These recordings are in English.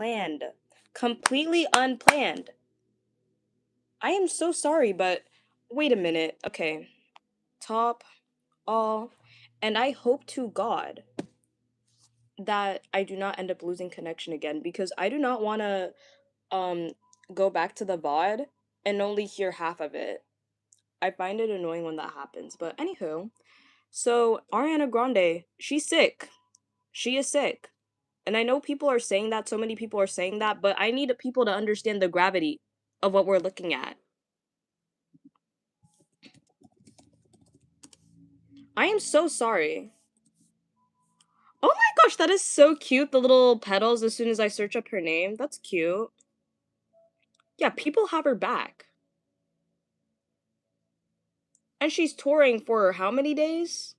Planned. Completely unplanned. I am so sorry, but wait a minute. Okay. Top, all, and I hope to God that I do not end up losing connection again because I do not want to um go back to the VOD and only hear half of it. I find it annoying when that happens. But anywho, so Ariana Grande, she's sick. She is sick. And I know people are saying that, so many people are saying that, but I need people to understand the gravity of what we're looking at. I am so sorry. Oh my gosh, that is so cute. The little petals as soon as I search up her name. That's cute. Yeah, people have her back. And she's touring for how many days?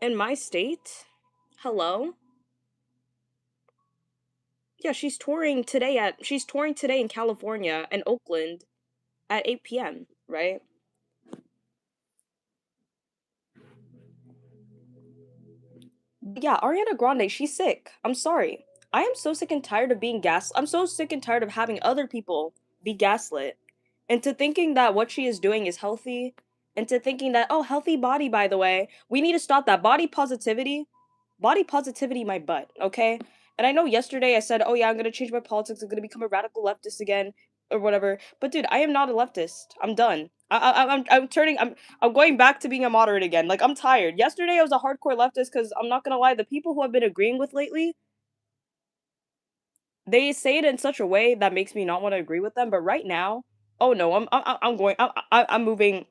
In my state? Hello? Yeah, she's touring today in California and Oakland at 8 p.m., right? Yeah, Ariana Grande, she's sick. I'm sorry. I am so sick and tired of I'm so sick and tired of having other people be gaslit into thinking that what she is doing is healthy, into thinking that, oh, healthy body, by the way. We need to stop that body positivity, my butt, okay? And I know yesterday I said, oh yeah, I'm gonna change my politics, I'm gonna become a radical leftist again, or whatever. But dude, I am not a leftist. I'm done. I'm going back to being a moderate again. Like, I'm tired. Yesterday I was a hardcore leftist because I'm not gonna lie, the people who I've been agreeing with lately, they say it in such a way that makes me not want to agree with them. But right now, oh no, I'm going. I'm moving.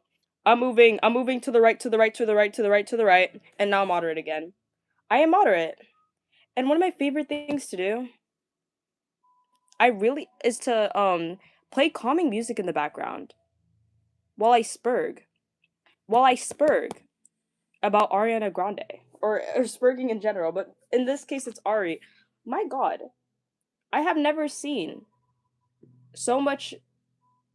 I'm moving to the right, to the right, to the right, to the right, to the right, and now I'm moderate again. I am moderate, and one of my favorite things to do, I really is to play calming music in the background while I spurg. While I spurg about Ariana Grande or spurging in general, but in this case it's Ari. My God, I have never seen so much.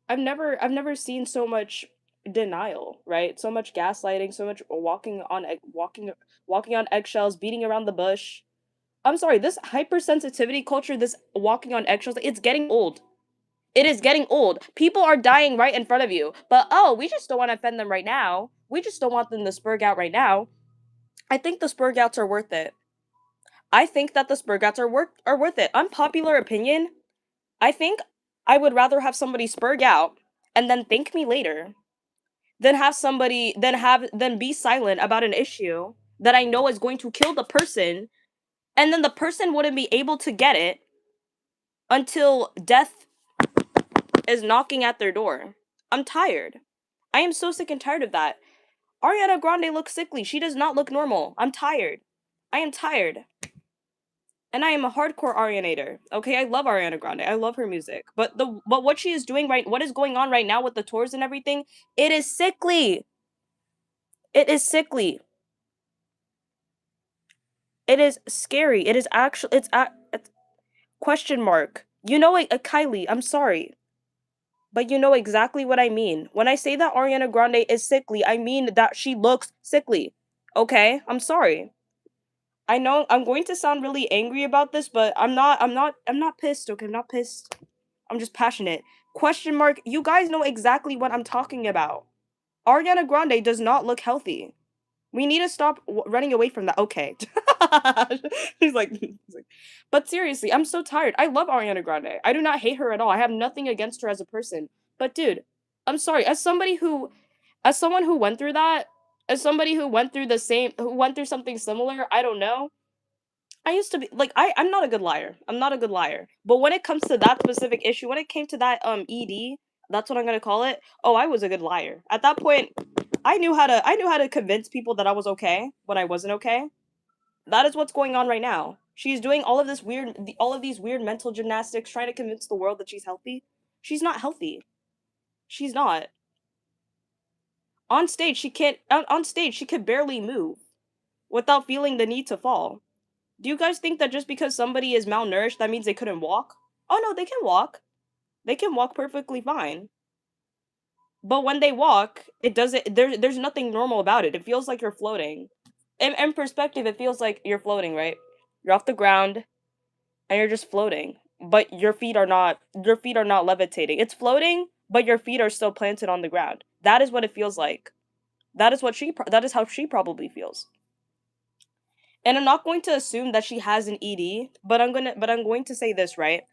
I've never seen so much denial, right? So much gaslighting, so much walking on eggshells, beating around the bush. I'm sorry, this hypersensitivity culture, this walking on eggshells, it's getting old. It is getting old. People are dying right in front of you. But oh, we just don't want to offend them right now. We just don't want them to spurg out right now. I think the spurg outs are worth it. I think that the spurg outs are worth it. Unpopular opinion. I think I would rather have somebody spurg out and then thank me later than have somebody then be silent about an issue that I know is going to kill the person, and then the person wouldn't be able to get it until death is knocking at their door. I'm tired. I am so sick and tired of that. Ariana Grande looks sickly. She does not look normal. I'm tired. I am tired. And I am a hardcore Arianator. Okay, I love Ariana Grande. I love her music. But what she is doing what is going on right now with the tours and everything, it is sickly. It is sickly. It is scary. It is actually it's question mark. You know what, Kylie, I'm sorry. But you know exactly what I mean. When I say that Ariana Grande is sickly, I mean that she looks sickly. Okay? I'm sorry. I know I'm going to sound really angry about this, but I'm not pissed, okay? I'm not pissed. I'm just passionate. Question mark. You guys know exactly what I'm talking about. Ariana Grande does not look healthy. We need to stop running away from that. Okay. He's like, but seriously, I'm so tired. I love Ariana Grande. I do not hate her at all. I have nothing against her as a person. But dude, I'm sorry. As someone who went through that, as somebody who went through something similar, I don't know. I used to be like I'm not a good liar. I'm not a good liar. But when it comes to that specific issue, when it came to that ED, that's what I'm gonna call it. Oh, I was a good liar. At that point, I knew how to convince people that I was okay when I wasn't okay. That is what's going on right now. She's doing all of these weird mental gymnastics trying to convince the world that she's healthy. She's not healthy. She's not. On stage she could barely move without feeling the need to fall. Do you guys think that just because somebody is malnourished, that means they couldn't walk? Oh no, they can walk. They can walk perfectly fine. But when they walk, it doesn't there's nothing normal about it. It feels like you're floating. In perspective, it feels like you're floating, right? You're off the ground and you're just floating. but your feet are not levitating. It's floating, but your feet are still planted on the ground. That is what it feels like. That is how she probably feels. And I'm not going to assume that she has an ED, but I'm going to say this, right?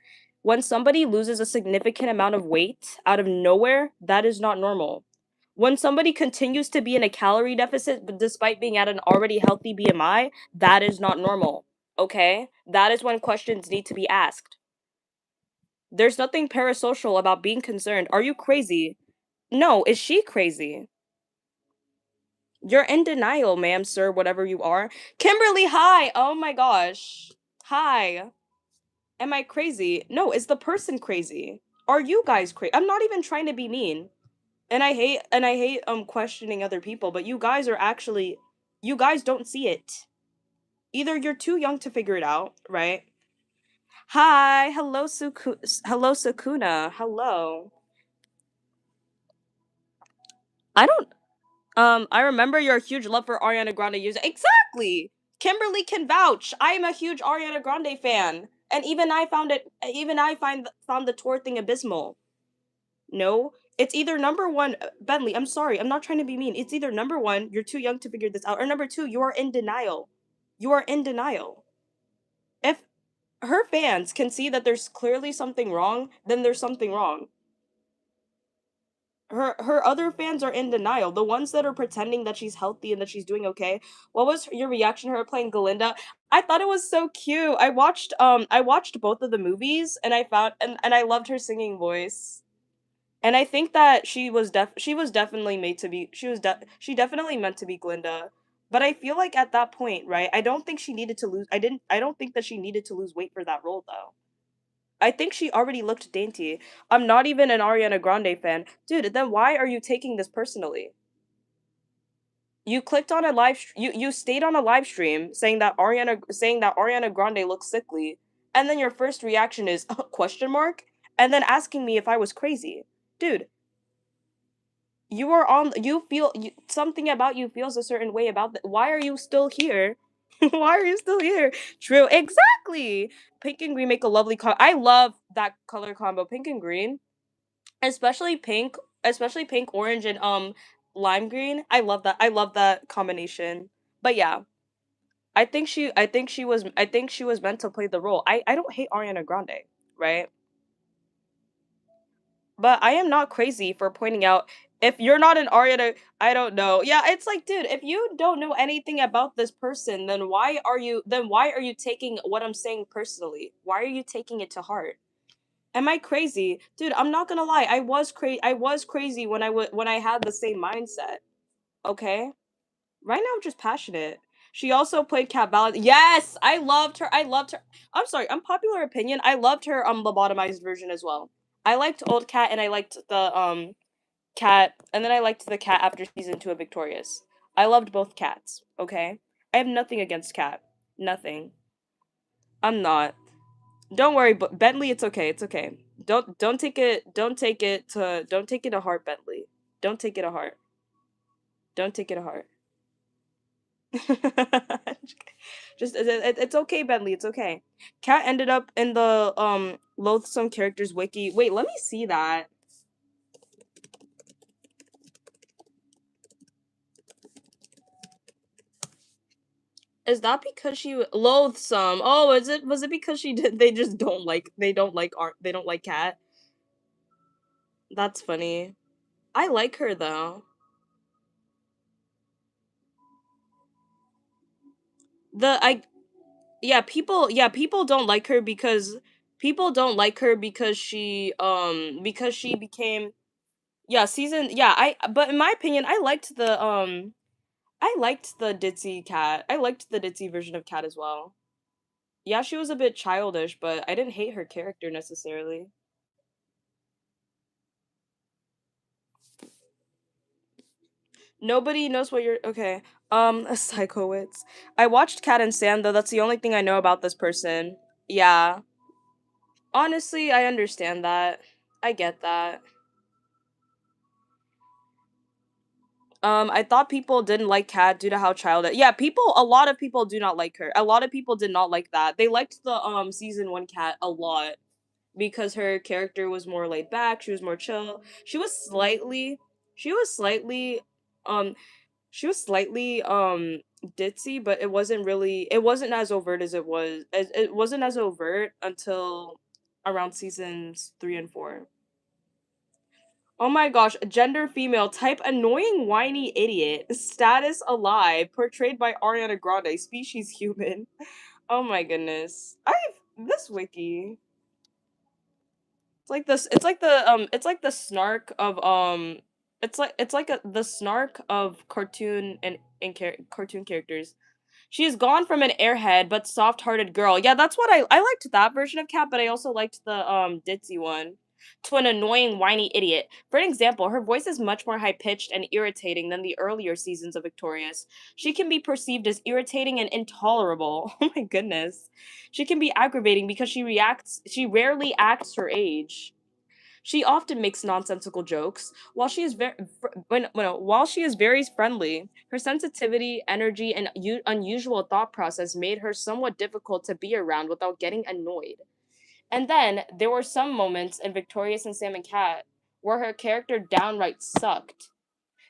When somebody loses a significant amount of weight out of nowhere, that is not normal. When somebody continues to be in a calorie deficit but despite being at an already healthy BMI, that is not normal. Okay? That is when questions need to be asked. There's nothing parasocial about being concerned. Are you crazy? No, is she crazy? You're in denial, ma'am, sir, whatever you are. Kimberly, hi! Oh my gosh. Hi. Am I crazy? No, is the person crazy? Are you guys crazy? I'm not even trying to be mean. And I hate questioning other people, but you guys don't see it. Either you're too young to figure it out, right? Hi, hello Sakuna. Hello. I don't I remember your huge love for Ariana Grande user. Exactly. Kimberly can vouch. I am a huge Ariana Grande fan. And even I found the tour thing abysmal. No, it's either number one, Bentley, I'm sorry, I'm not trying to be mean. It's either number one, you're too young to figure this out, or number two, you are in denial. You are in denial. If her fans can see that there's clearly something wrong, then there's something wrong. Her other fans are in denial. The ones that are pretending that she's healthy and that she's doing okay. What was your reaction to her playing Galinda? I thought it was so cute. I watched both of the movies and and I loved her singing voice. And I think that she was definitely made to be she definitely meant to be Glinda. But I feel like at that point, right? I don't think that she needed to lose weight for that role though. I think she already looked dainty. I'm not even an Ariana Grande fan. Dude, then why are you taking this personally? You stayed on a live stream saying that Ariana Grande looks sickly, and then your first reaction is question mark and then asking me if I was crazy. Dude, something about you feels a certain way about that. Why are you still here? Why are you still here? True, exactly. Pink and green make a lovely I love that color combo, pink and green, especially pink, especially pink, orange, and lime green. I love that. I love that combination. But yeah, I think she was meant to play the role. I don't hate Ariana Grande, right? But I am not crazy for pointing out if you're not an Ariana, I don't know. Yeah, it's like, dude, if you don't know anything about this person, then why are you taking what I'm saying personally? Why are you taking it to heart? Am I crazy? Dude, I'm not gonna lie. I was crazy when I had the same mindset. Okay? Right now I'm just passionate. She also played Cat Ballad. Yes, I loved her. I loved her. I'm sorry, unpopular opinion. I loved her lobotomized version as well. I liked old Cat and I liked the Cat and then I liked the Cat after season 2 of Victorious. I loved both cats, okay? I have nothing against Cat. Nothing. I'm not. Don't worry, but Bentley, it's okay. It's okay. Don't take it to heart, Bentley. Don't take it to heart. Don't take it to heart. It's okay, Bentley. It's okay. Cat ended up in the loathsome characters wiki. Wait, let me see that. Is that because loathsome? Oh, is it was it because she did they don't like Cat? That's funny. I like her though. The I yeah, people don't like her because she became yeah, season yeah, I but in my opinion, I liked the ditzy cat. I liked the ditzy version of Cat as well. Yeah, she was a bit childish, but I didn't hate her character necessarily. Nobody knows what you're okay. Psychowitz. I watched Cat and Sam though. That's the only thing I know about this person. Yeah. Honestly, I understand that. I get that. I thought people didn't like Cat due to how childish. Yeah, a lot of people do not like her. A lot of people did not like that. They liked the season 1 Cat a lot. because her character was more laid back, she was more chill. She was slightly um she was slightly ditzy, but it wasn't as overt as it wasn't as overt until around seasons 3 and 4. Oh my gosh, gender female, type annoying whiny idiot, status alive, portrayed by Ariana Grande, species human. Oh my goodness. I've this wiki. It's like this. It's like the It's like the snark of the snark of cartoon cartoon characters. She's gone from an airhead but soft-hearted girl. Yeah, that's what I liked that version of Cat, but I also liked the ditzy one. To an annoying whiny idiot. For an example, her voice is much more high-pitched and irritating than the earlier seasons of Victorious. She can be perceived as irritating and intolerable. Oh my goodness. She can be aggravating because she rarely acts her age. She often makes nonsensical jokes. While she is very friendly, her sensitivity, energy, and unusual thought process made her somewhat difficult to be around without getting annoyed. And then there were some moments in Victorious and Sam and Cat where her character downright sucked.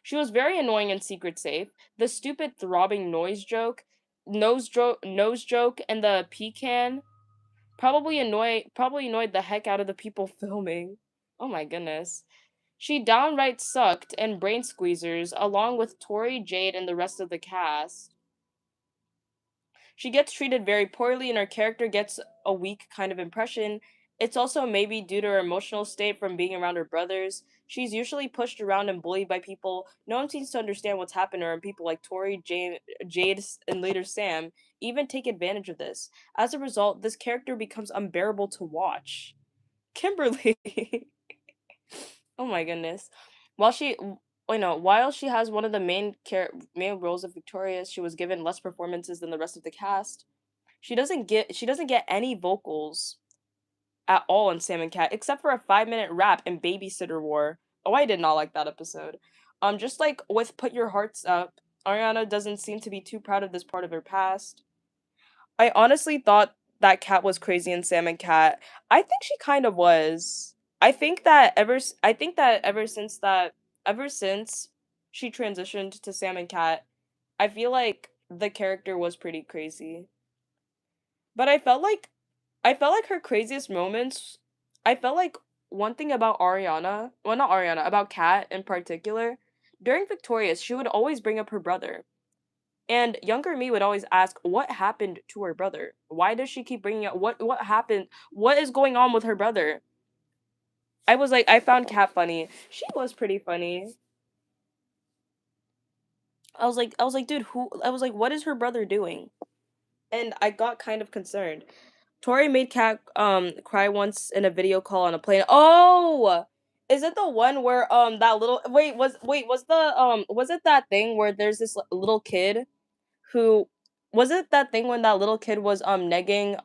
She was very annoying in Secret Safe. The stupid throbbing nose joke, and the pecan probably annoyed the heck out of the people filming. Oh my goodness. She downright sucked and brain squeezers along with Tori, Jade, and the rest of the cast. She gets treated very poorly and her character gets a weak kind of impression. It's also maybe due to her emotional state from being around her brothers. She's usually pushed around and bullied by people. No one seems to understand what's happened to her, and people like Jade, and later Sam even take advantage of this. As a result, this character becomes unbearable to watch. Kimberly. Oh my goodness. While she while she has one of the main roles of Victorious, she was given less performances than the rest of the cast. She doesn't get any vocals at all in Sam and Cat except for a 5-minute rap in Babysitter War. Oh, I did not like that episode. Just like with Put Your Hearts Up, Ariana doesn't seem to be too proud of this part of her past. I honestly thought that Cat was crazy in Sam and Cat. I think she kind of was. I think that ever since she transitioned to Sam and Cat, I feel like the character was pretty crazy. But I felt like her craziest moments I felt like one thing about Ariana, well not Ariana, about Kat in particular, during Victorious, she would always bring up her brother. And younger me would always ask, what happened to her brother? Why does she keep bringing up what happened? What is going on with her brother? I found Kat funny. She was pretty funny. I was like, dude, who? I was like, what is her brother doing? And I got kind of concerned. Tori made Kat cry once in a video call on a plane. Oh, is it the one where that little was it that thing where there's this little kid who was it that thing when that little kid was negging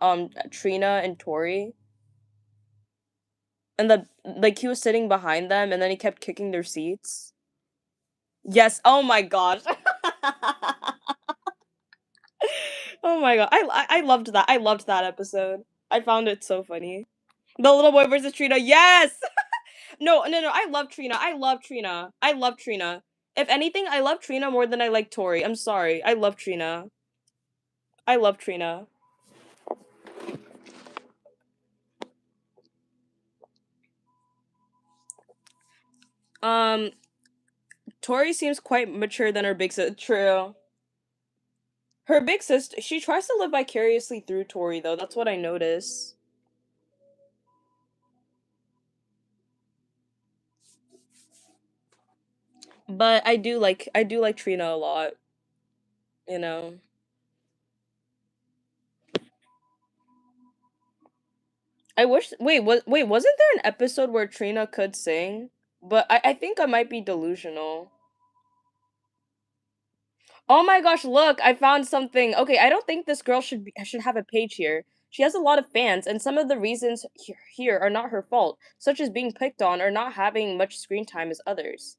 Trina and Tori, and the like he was sitting behind them and then he kept kicking their seats. Yes. Oh my gosh. Oh my god. I loved that. I loved that episode. I found it so funny. The little boy versus Trina. Yes. No. I love Trina. I love Trina. I love Trina. If anything, I love Trina more than I like Tori. I'm sorry. I love Trina. I love Trina. Um, Tori seems quite mature than her big sister. True. Her big sister, she tries to live vicariously through Tori, though. That's what I notice. But I do like Trina a lot. You know. I wish. Wasn't there an episode where Trina could sing? But I think I might be delusional. Oh my gosh, look, I found something. Okay, I don't think this girl should have a page here. She has a lot of fans, and some of the reasons here are not her fault, such as being picked on or not having much screen time as others.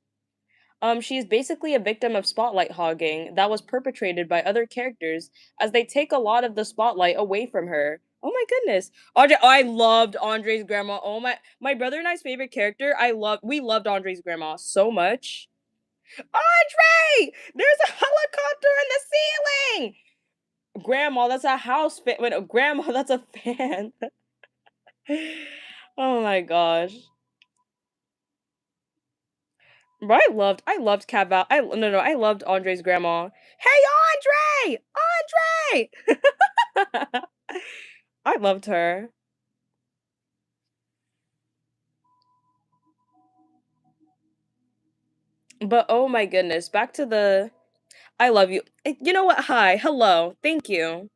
She is basically a victim of spotlight hogging that was perpetrated by other characters as they take a lot of the spotlight away from her. Oh my goodness. Andre I loved Andre's grandma. Oh my brother and I's favorite character. We loved Andre's grandma so much. Andre! There's a helicopter in the ceiling! Grandma, that's a house fan. Wait, no, grandma, that's a fan. Oh my gosh. But I loved Cat Val. I no no I loved Andre's grandma. Hey Andre! Andre! I loved her. But oh my goodness, back to the I love you. You know what? Hi. Hello. Thank you.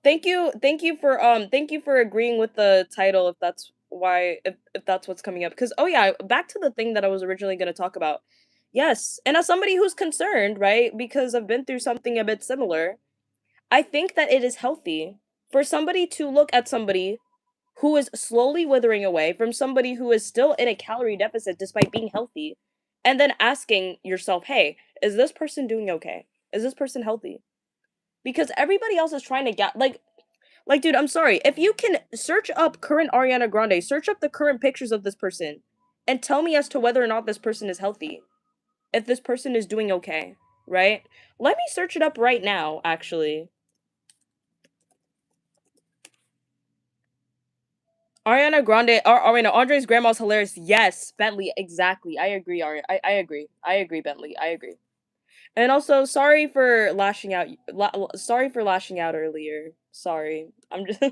Thank you for agreeing with the title if that's what's coming up. Cuz oh yeah, back to the thing that I was originally going to talk about. Yes, and as somebody who's concerned, right? Because I've been through something a bit similar, I think that it is healthy for somebody to look at somebody who is slowly withering away from somebody who is still in a calorie deficit despite being healthy, and then asking yourself, "Hey, is this person doing okay? Is this person healthy?" Because everybody else is trying to get like dude, I'm sorry. If you can search up current Ariana Grande, search up the current pictures of this person and tell me as to whether or not this person is healthy. If this person is doing okay, right? Let me search it up right now, actually. Ariana Grande or wait, no, Andre's grandma's hilarious. Yes, Bentley, exactly. I agree, I agree. I agree, Bentley. I agree. And also, sorry for lashing out. Sorry for lashing out earlier. Sorry. I'm just.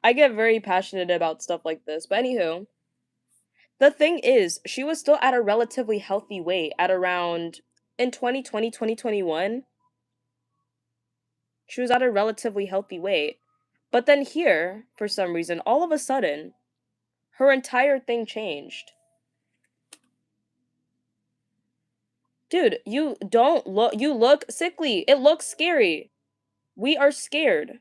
I get very passionate about stuff like this. But anywho, the thing is, she was still at a relatively healthy weight at around in 2020, 2021. She was at a relatively healthy weight. But then here, for some reason, all of a sudden, her entire thing changed. Dude, you don't look. You look sickly. It looks scary. We are scared.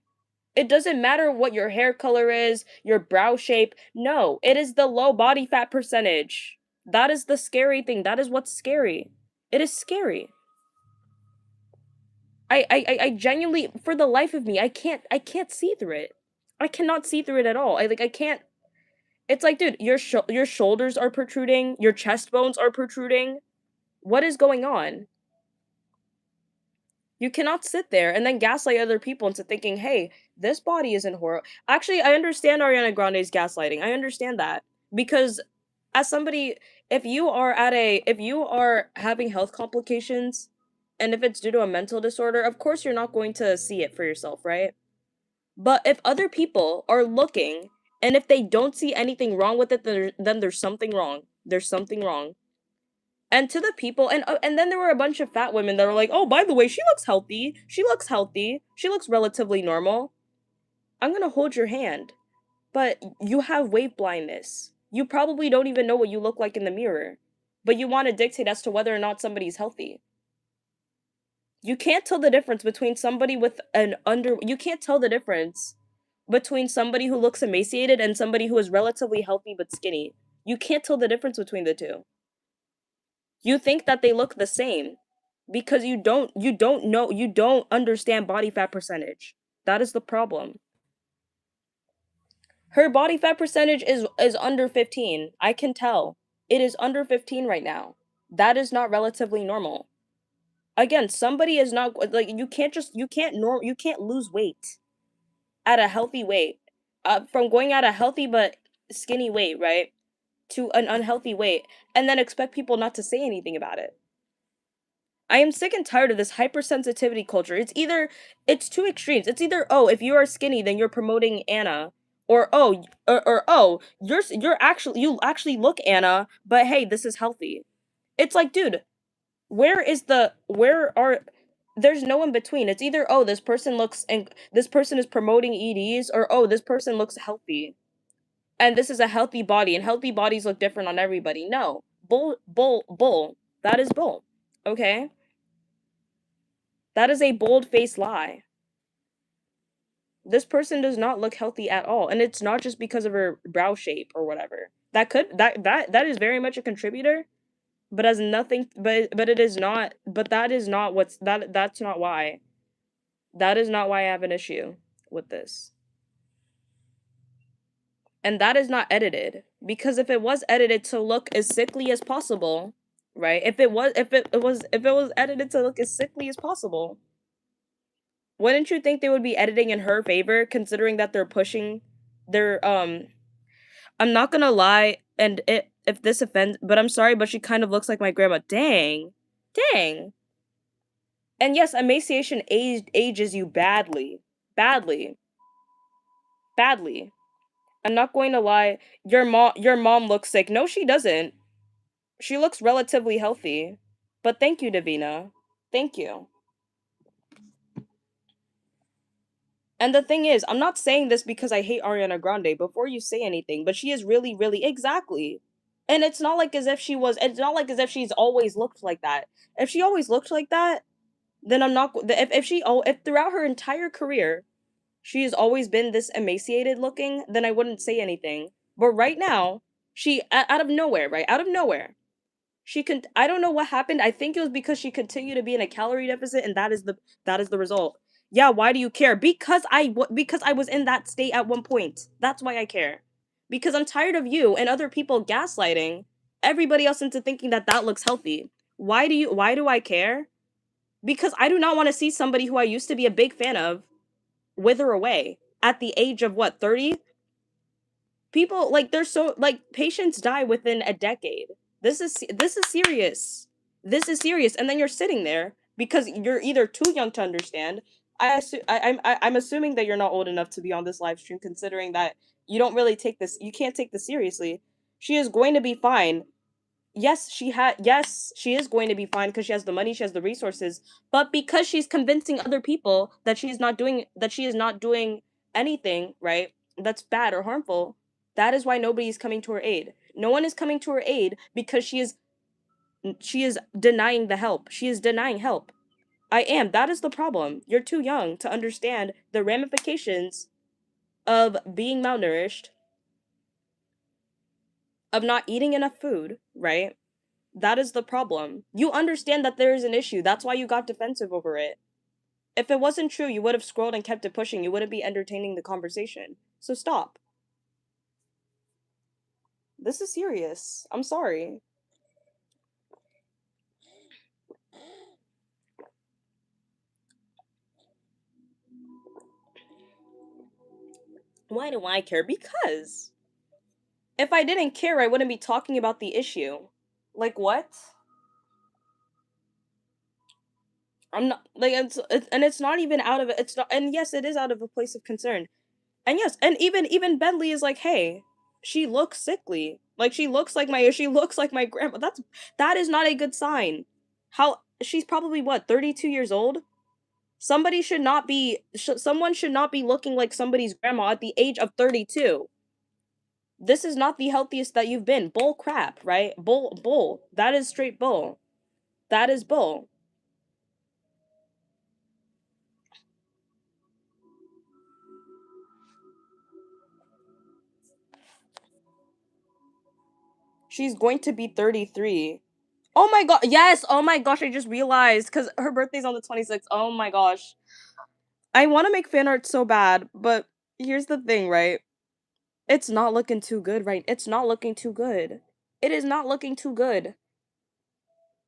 It doesn't matter what your hair color is, your brow shape. No, it is the low body fat percentage. That is the scary thing. That is what's scary. It is scary. I genuinely, for the life of me, I can't see through it. I cannot see through it at all. I can't. It's like, dude, your shoulders are protruding, your chest bones are protruding. What is going on? You cannot sit there and then gaslight other people into thinking, hey, this body isn't horrible. Actually, I understand Ariana Grande's gaslighting. I understand that. Because as somebody, if you are having health complications and if it's due to a mental disorder, of course you're not going to see it for yourself, right? But if other people are looking and if they don't see anything wrong with it, then there's something wrong. There's something wrong. And to the people, and then there were a bunch of fat women that were like, "Oh, by the way, she looks healthy. She looks healthy. She looks relatively normal." I'm gonna hold your hand, but you have weight blindness. You probably don't even know what you look like in the mirror, but you want to dictate as to whether or not somebody's healthy. You can't tell the difference between somebody with an under. You can't tell the difference between somebody who looks emaciated and somebody who is relatively healthy but skinny. You can't tell the difference between the two. You think that they look the same because you don't understand body fat percentage. That is the problem. Her body fat percentage is under 15. I can tell. It is under 15 right now. That is not relatively normal. Again, somebody is not like you can't lose weight at a healthy weight. From going at a healthy but skinny weight, right? To an unhealthy weight and then expect people not to say anything about it. I am sick and tired of this hypersensitivity culture. It's two extremes. It's either oh, if you are skinny, then you're promoting Anna, or oh, you actually look Anna, but hey, this is healthy. It's like, dude, where are there's no in between. It's either oh, this person is promoting EDs, or oh, this person looks healthy, and this is a healthy body, and healthy bodies look different on everybody. No, bull. That is bull. Okay. That is a bold-faced lie. This person does not look healthy at all, and it's not just because of her brow shape or whatever. That is very much a contributor, but has nothing but it is not but that is not what's that's not why. That is not why I have an issue with this. And that is not edited. Because if it was edited to look as sickly as possible, right? If it was edited to look as sickly as possible, wouldn't you think they would be editing in her favor, considering that they're pushing their I'm not gonna lie, and if this offends, but I'm sorry, but she kind of looks like my grandma. Dang. Dang. And yes, emaciation ages you badly. Badly. Badly. I'm not going to lie. Your mom looks sick. No, she doesn't. She looks relatively healthy. But thank you, Davina. Thank you. And the thing is, I'm not saying this because I hate Ariana Grande before you say anything, but she is really, really exactly. And it's not like as if she's always looked like that. If she always looked like that, then I'm not if throughout her entire career she has always been this emaciated looking, then I wouldn't say anything. But right now, out of nowhere, right? Out of nowhere, I don't know what happened. I think it was because she continued to be in a calorie deficit, and that is the result. Yeah, why do you care? Because I was in that state at one point. That's why I care. Because I'm tired of you and other people gaslighting everybody else into thinking that that looks healthy. Why do I care? Because I do not want to see somebody who I used to be a big fan of wither away at the age of what, 30? People like they're so like patients die within a decade. This is serious. This is serious, and then you're sitting there because you're either too young to understand. I'm assuming that you're not old enough to be on this live stream, considering that you can't take this seriously. She is going to be fine. Yes, she is going to be fine because she has the money, she has the resources, but because she's convincing other people that she is not doing anything, right? That's bad or harmful. That is why nobody is coming to her aid. No one is coming to her aid because she is denying the help. She is denying help. I am. That is the problem. You're too young to understand the ramifications of being malnourished, of not eating enough food, right? That is the problem. You understand that there is an issue. That's why you got defensive over it. If it wasn't true, you would have scrolled and kept it pushing. You wouldn't be entertaining the conversation. So stop. This is serious. I'm sorry. Why do I care? Because if I didn't care, I wouldn't be talking about the issue. Like what? I'm not like and it's not even out of it. It's not, and yes, it is out of a place of concern. And yes, and even Bentley is like, hey, she looks sickly. Like she looks like my grandma. That is not a good sign. How she's probably what, 32 years old? Someone should not be looking like somebody's grandma at the age of 32. This is not the healthiest that you've been. Bull crap, right? Bull. That is straight bull. That is bull. She's going to be 33. Oh my god. Yes. Oh my gosh, I just realized cuz her birthday's on the 26th. Oh my gosh. I want to make fan art so bad, but here's the thing, right? It's not looking too good, right? It's not looking too good. It is not looking too good.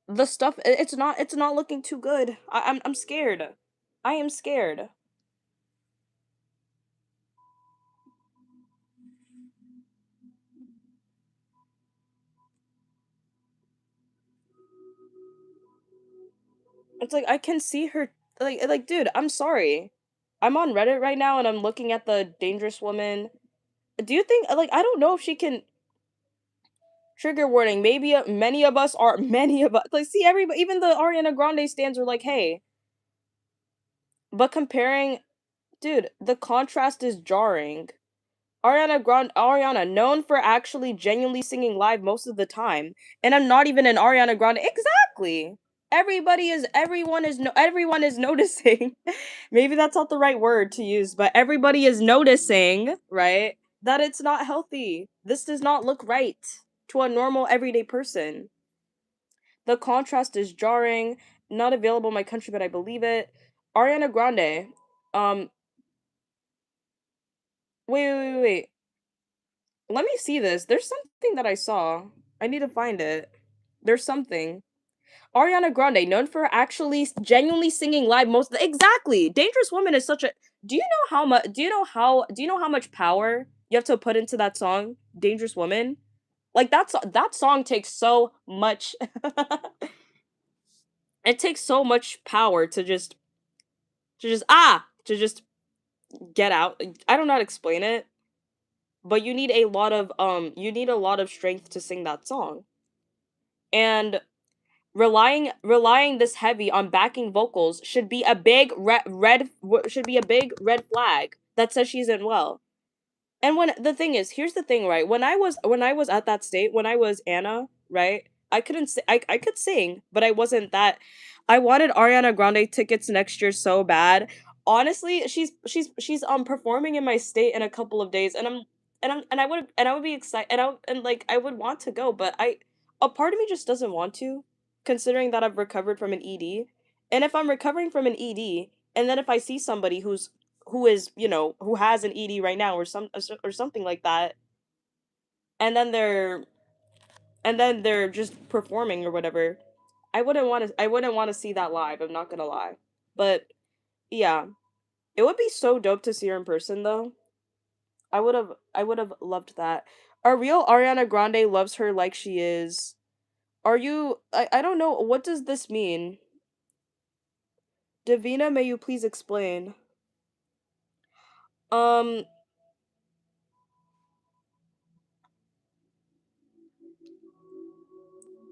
The stuff it's not looking too good. I'm scared. I am scared. It's like I can see her like dude, I'm sorry. I'm on Reddit right now and I'm looking at the dangerous woman. Do you think like I don't know if she can trigger warning. Maybe many of us are many of us like see everybody even the Ariana Grande stands are like, "Hey, but comparing dude, the contrast is jarring. Ariana, known for actually genuinely singing live most of the time, and I'm not even an Ariana Grande. Exactly. Everyone is noticing. Maybe that's not the right word to use, but everybody is noticing, right? That it's not healthy. This does not look right to a normal everyday person. The contrast is jarring. Not available in my country, but I believe it. Ariana Grande. Um. Wait. Let me see this. There's something that I saw. I need to find it. There's something. Ariana Grande, known for actually genuinely singing live most exactly. Dangerous Woman is such a do you know how much do you know how much power you have to put into that song, Dangerous Woman? Like that song takes so much it takes so much power to just get out. I don't know how to explain it, but you need a lot of strength to sing that song. And relying this heavy on backing vocals should be a big should be a big red flag that says she isn't well. And when the thing is, here's the thing, right? When I was at that state, when I was Anna, right? I couldn't I could sing, but I wasn't that I wanted Ariana Grande tickets next year so bad. Honestly, she's performing in my state in a couple of days, and I would be excited, and like I would want to go, but I a part of me just doesn't want to, considering that I've recovered from an ED. And if I'm recovering from an ED, and then if I see somebody who is, you know, who has an ED right now, or something like that, and then they're just performing or whatever. I wouldn't want to see that live, I'm not going to lie. But yeah, it would be so dope to see her in person though. I would have loved that. A real Ariana Grande loves her like she is. Are you I don't know, what does this mean? Davina, may you please explain? Um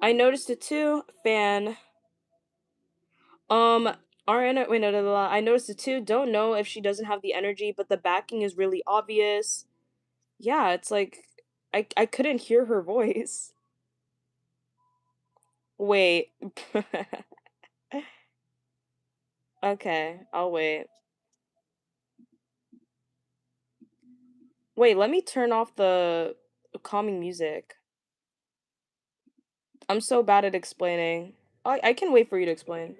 I noticed it too, fan. Um, Ariana, wait, no, no, no, no, I noticed it too. Don't know if she doesn't have the energy, but the backing is really obvious. Yeah, it's like I couldn't hear her voice. Wait. Okay, I'll wait. Wait, let me turn off the calming music. I'm so bad at explaining. I can wait for you to explain.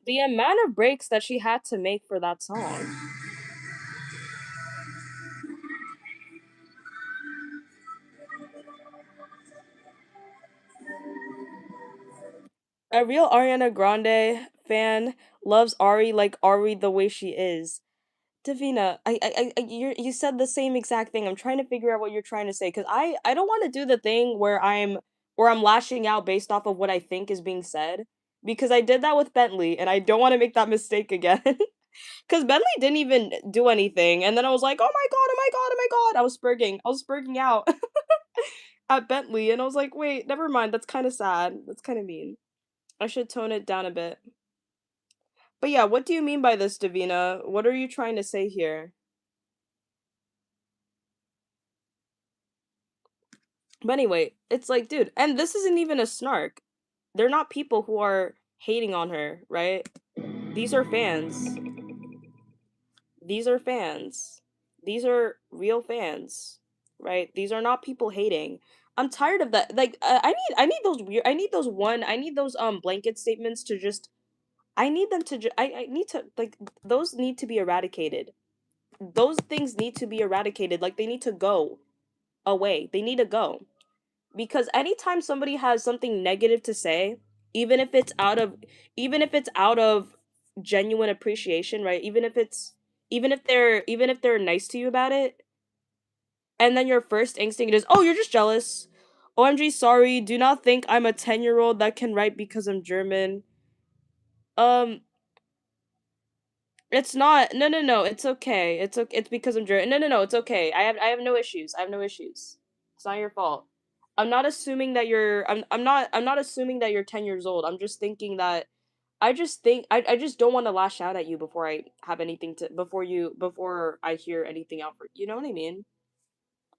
The amount of breaks that she had to make for that song. A real Ariana Grande fan loves Ari like Ari the way she is. Davina, you said the same exact thing. I'm trying to figure out what you're trying to say because I don't want to do the thing where I'm lashing out based off of what I think is being said, because I did that with Bentley and I don't want to make that mistake again. Because Bentley didn't even do anything, and then I was like, oh my god, oh my god, oh my god, I was spurging out at Bentley, and I was like, wait, never mind. That's kind of sad. That's kind of mean. I should tone it down a bit. But yeah, what do you mean by this, Davina? What are you trying to say here? But anyway, it's like, dude, and this isn't even a snark. They're not people who are hating on her, right? These are fans. These are fans. These are real fans, right? These are not people hating. I'm tired of that. Like, I need those weird. I need those blanket statements to just. I need them to. I need to like those need to be eradicated. Those things need to be eradicated. Like they need to go away. They need to go. Because anytime somebody has something negative to say, even if it's out of even if it's out of genuine appreciation, right? Even if they're nice to you about it, and then your first instinct is, oh, you're just jealous. OMG, sorry, do not think I'm a 10-year-old that can write because I'm German. um it's not. No, no, no, it's okay. It's okay. It's because I'm German. No, no, no, it's okay. I have no issues. I have no issues. It's not your fault. I'm not assuming that I'm not assuming that you're 10 years old. I'm just thinking that I just don't want to lash out at you before I have anything to before I hear anything out for you know what I mean?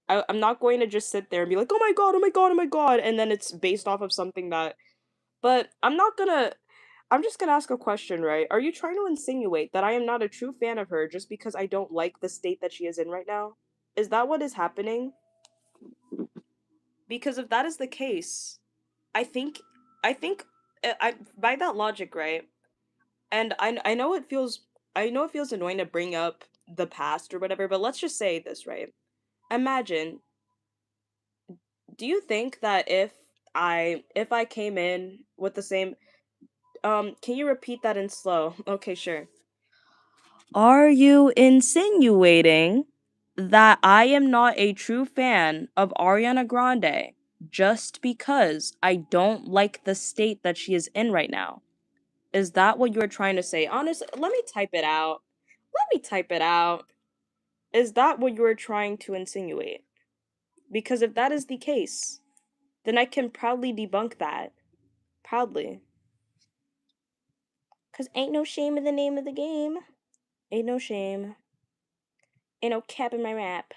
I'm not going to just sit there and be like, oh my god, oh my god, oh my god, and then it's based off of something that but I'm not gonna. I'm just gonna ask a question, right? Are you trying to insinuate that I am not a true fan of her just because I don't like the state that she is in right now? Is that what is happening? Because if that is the case, I think, I think, I by that logic, right? And I know it feels, I know it feels annoying to bring up the past or whatever, but let's just say this, right? Imagine, do you think that if I came in with the same, can you repeat that in slow? Okay, sure. Are you insinuating that I am not a true fan of Ariana Grande just because I don't like the state that she is in right now? Is that what you're trying to say? Honestly, let me type it out. Let me type it out. Is that what you're trying to insinuate? Because if that is the case, then I can proudly debunk that. Proudly. Because ain't no shame in the name of the game. Ain't no shame. Ain't no cap in my rap.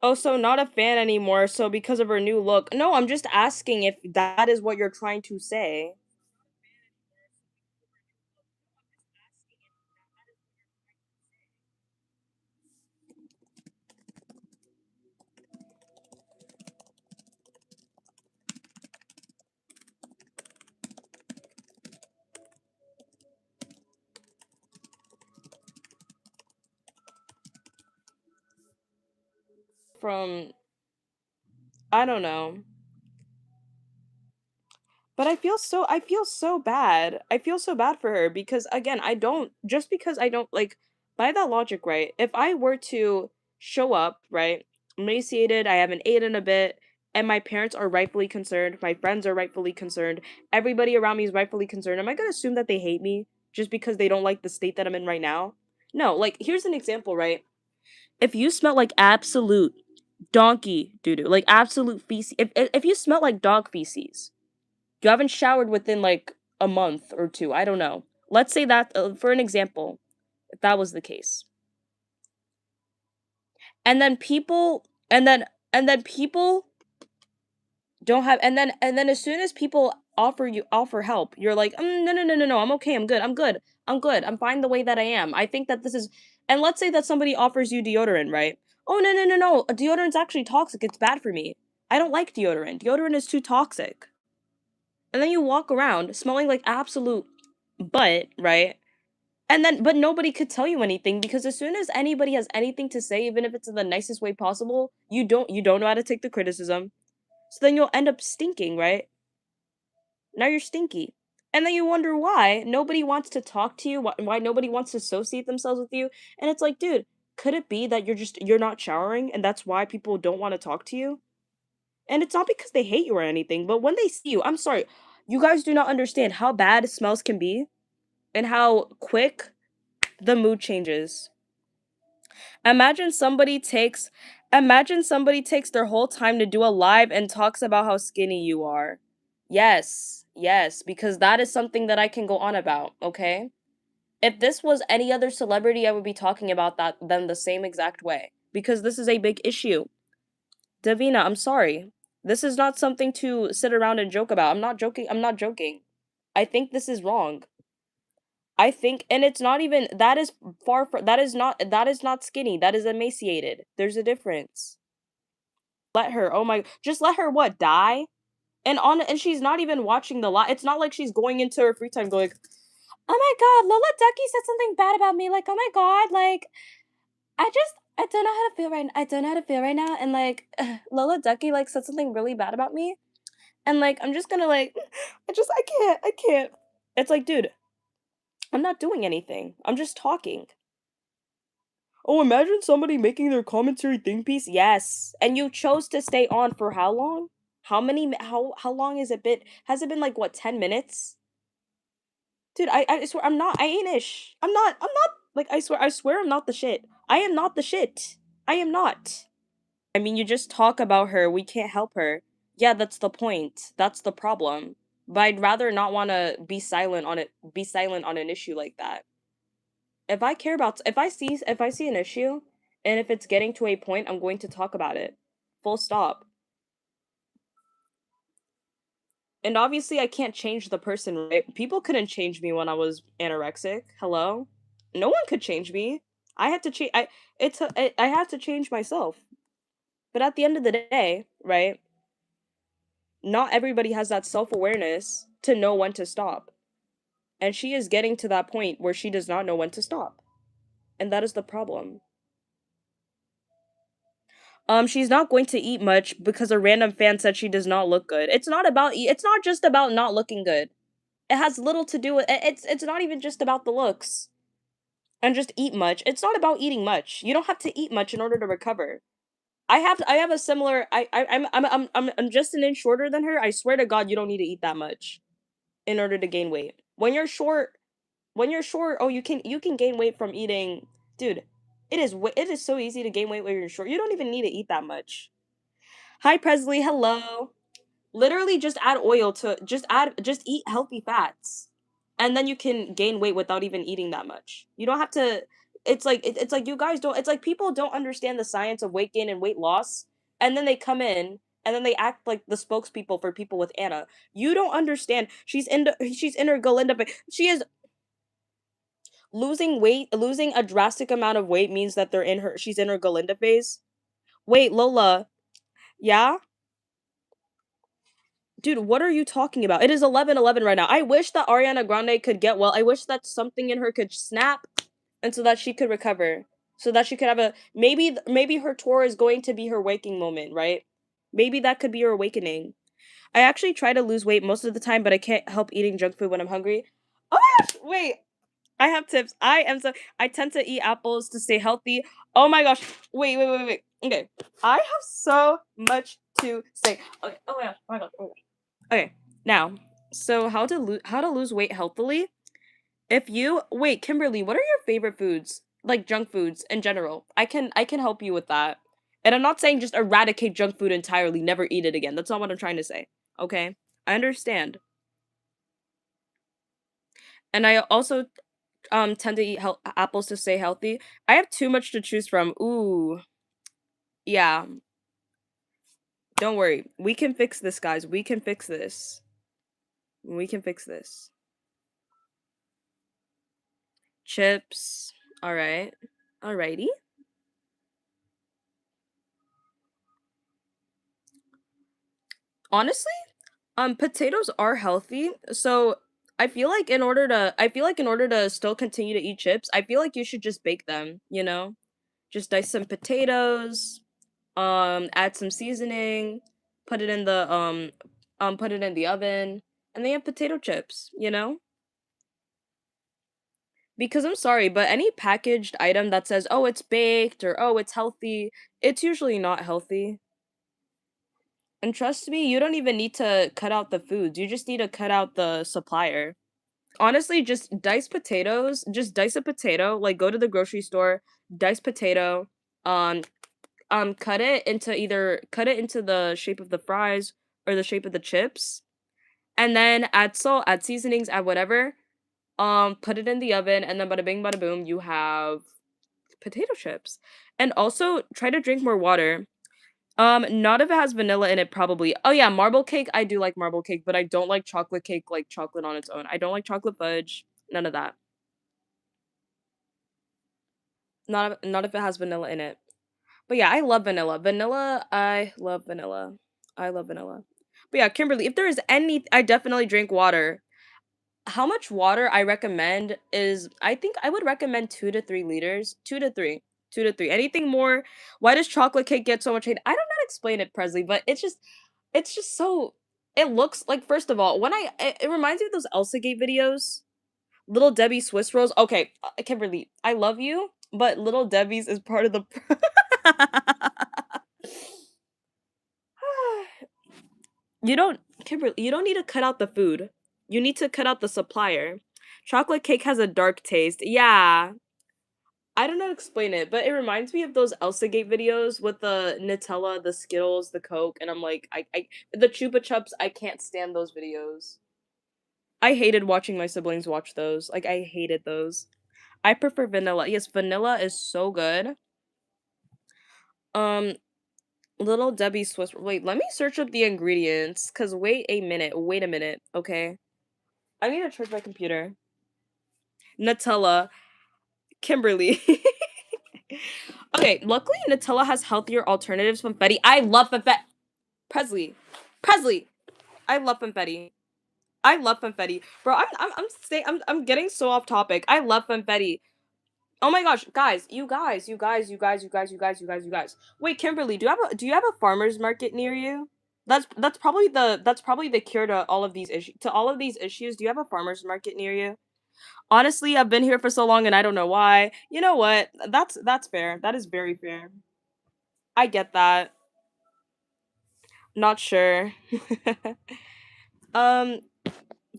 Oh, so not a fan anymore, so because of her new look. No, I'm just asking if that is what you're trying to say. From, I don't know. But I feel so bad. I feel so bad for her because again, I don't just because I don't like by that logic, right? If I were to show up, right, emaciated, I haven't eaten a bit, and my parents are rightfully concerned, my friends are rightfully concerned, everybody around me is rightfully concerned, am I gonna assume that they hate me just because they don't like the state that I'm in right now? No, like here's an example, right? If you smell like absolute donkey doo doo, like absolute feces, if you smell like dog feces, you haven't showered within like a month or two. I don't know. Let's say that for an example, if that was the case. And then people and then people don't have and then as soon as people offer help, you're like, no, no, no, no, no, I'm okay, I'm good, I'm good, I'm good, I'm fine the way that I am. I think that this is, and let's say that somebody offers you deodorant, right? Oh no, no, no, no, deodorant's actually toxic. It's bad for me. I don't like deodorant. Deodorant is too toxic. And then you walk around smelling like absolute butt, right? And then, but nobody could tell you anything because as soon as anybody has anything to say, even if it's in the nicest way possible, you don't know how to take the criticism. So then you'll end up stinking, right? Now you're stinky. And then you wonder why nobody wants to talk to you, why nobody wants to associate themselves with you. And it's like, dude, could it be that you're not showering and that's why people don't want to talk to you? And it's not because they hate you or anything, but when they see you, I'm sorry, you guys do not understand how bad smells can be and how quick the mood changes. Imagine somebody takes Imagine somebody takes their whole time to do a live and talks about how skinny you are. Yes. Yes, because that is something that I can go on about, okay? If this was any other celebrity, I would be talking about that them the same exact way because this is a big issue. Davina, I'm sorry. This is not something to sit around and joke about. I'm not joking. I'm not joking. I think this is wrong. I think, and it's not even that is far from that is not skinny. That is emaciated. There's a difference. Let her. Oh my, just let her what die? And she's not even watching the lot. It's not like she's going into her free time going, "Oh my god, Lola Ducky said something bad about me." Like, "Oh my god, like I don't know how to feel right. I don't know how to feel right now." And like Lola Ducky like said something really bad about me. And like I'm just gonna like I can't. It's like, dude, I'm not doing anything. I'm just talking. Oh, imagine somebody making their commentary think piece. Yes. And you chose to stay on for how long? How long has it been? Has it been like what, 10 minutes? Dude, I swear I ain't ish. I'm not like I swear I'm not the shit. I am not the shit. I am not. I mean, you just talk about her, we can't help her. Yeah, that's the point. That's the problem. But I'd rather not want to be silent on an issue like that. If I see an issue and if it's getting to a point, I'm going to talk about it. Full stop. And obviously I can't change the person, right? People couldn't change me when I was anorexic. Hello? No one could change me. I had to change I have to change myself. But at the end of the day, right? Not everybody has that self-awareness to know when to stop. And she is getting to that point where she does not know when to stop. And that is the problem. She's not going to eat much because a random fan said she does not look good. It's not just about not looking good. It has little to do with it's not even just about the looks. And just eat much. It's not about eating much. You don't have to eat much in order to recover. I have a similar I'm just an inch shorter than her. I swear to God you don't need to eat that much in order to gain weight. When you're short, oh you can gain weight from eating. Dude, it is so easy to gain weight when you're short. You don't even need to eat that much. Hi Presley, hello. Literally just eat healthy fats. And then you can gain weight without even eating that much. You don't have to it's like you guys don't it's like people don't understand the science of weight gain and weight loss and then they come in and then they act like the spokespeople for people with Anna. You don't understand. She's in her Galinda phase. She is losing a drastic amount of weight means that she's in her Galinda phase. Wait, Lola. Yeah? Dude, what are you talking about? It is 11:11 right now. I wish that Ariana Grande could get well. I wish that something in her could snap and so that she could recover. So that she could have a maybe her tour is going to be her waking moment, right? Maybe that could be her awakening. I actually try to lose weight most of the time, but I can't help eating junk food when I'm hungry. Oh my gosh, wait. I have tips. I tend to eat apples to stay healthy. Oh my gosh. Wait. Okay. I have so much to say. Okay. Oh my gosh. Oh my gosh. Oh my gosh. Okay, now, so how to lose weight healthily? If you wait, Kimberly, what are your favorite foods? Like junk foods in general. I can help you with that. And I'm not saying just eradicate junk food entirely, never eat it again. That's not what I'm trying to say. Okay? I understand. And I also tend to eat apples to stay healthy. I have too much to choose from. Ooh. Yeah. Don't worry. We can fix this, guys. We can fix this. We can fix this. Chips. All right. Alrighty. Honestly, potatoes are healthy. So I feel like in order to still continue to eat chips, I feel like you should just bake them, you know? Just dice some potatoes, add some seasoning, put it in the put it in the oven, and they have potato chips, you know? Because I'm sorry, but any packaged item that says, "Oh, it's baked" or "Oh, it's healthy," it's usually not healthy. And trust me, you don't even need to cut out the foods. You just need to cut out the supplier. Honestly, just dice a potato, like go to the grocery store, dice potato, um cut it into the shape of the fries or the shape of the chips, and then add salt, add seasonings, add whatever. Put it in the oven and then bada bing bada boom, you have potato chips. And also try to drink more water. Not if it has vanilla in it, probably. Oh yeah, marble cake. I do like marble cake, but I don't like chocolate cake like chocolate on its own. I don't like chocolate fudge. None of that. Not if it has vanilla in it. But yeah, I love vanilla. I love vanilla. I love vanilla. But yeah, Kimberly, if there is any, I definitely drink water. How much water I recommend is, I think I would recommend 2 to 3 liters. 2 to 3. 2 to 3. Anything more? Why does chocolate cake get so much hate? I don't know how to explain it, Presley, but it's just so. It looks like, first of all, it reminds me of those Elsa Gate videos. Little Debbie Swiss rolls. Okay, Kimberly, I love you, but Little Debbie's is part of the. Kimberly, you don't need to cut out the food. You need to cut out the supplier. Chocolate cake has a dark taste. Yeah. I don't know how to explain it, but it reminds me of those Elsa Gate videos with the Nutella, the Skittles, the Coke, and I'm like, the Chupa Chups, I can't stand those videos. I hated watching my siblings watch those. Like, I hated those. I prefer vanilla. Yes, vanilla is so good. Um, Little Debbie Swiss. Wait, let me search up the ingredients. Cause wait a minute. Wait a minute. Okay. I need to charge my computer. Nutella. Kimberly. Okay, luckily Nutella has healthier alternatives from Fetty. I love Fetty. Presley. Presley. I love Funfetti. I love Funfetti. Bro, I'm getting so off topic. I love Funfetti. Oh my gosh, guys, you guys. Wait, Kimberly, do you have a farmers market near you? That's probably the cure to all of these issues. To all of these issues, do you have a farmers market near you? Honestly, I've been here for so long and I don't know why. You know what? That's fair. That is very fair. I get that. Not sure. um,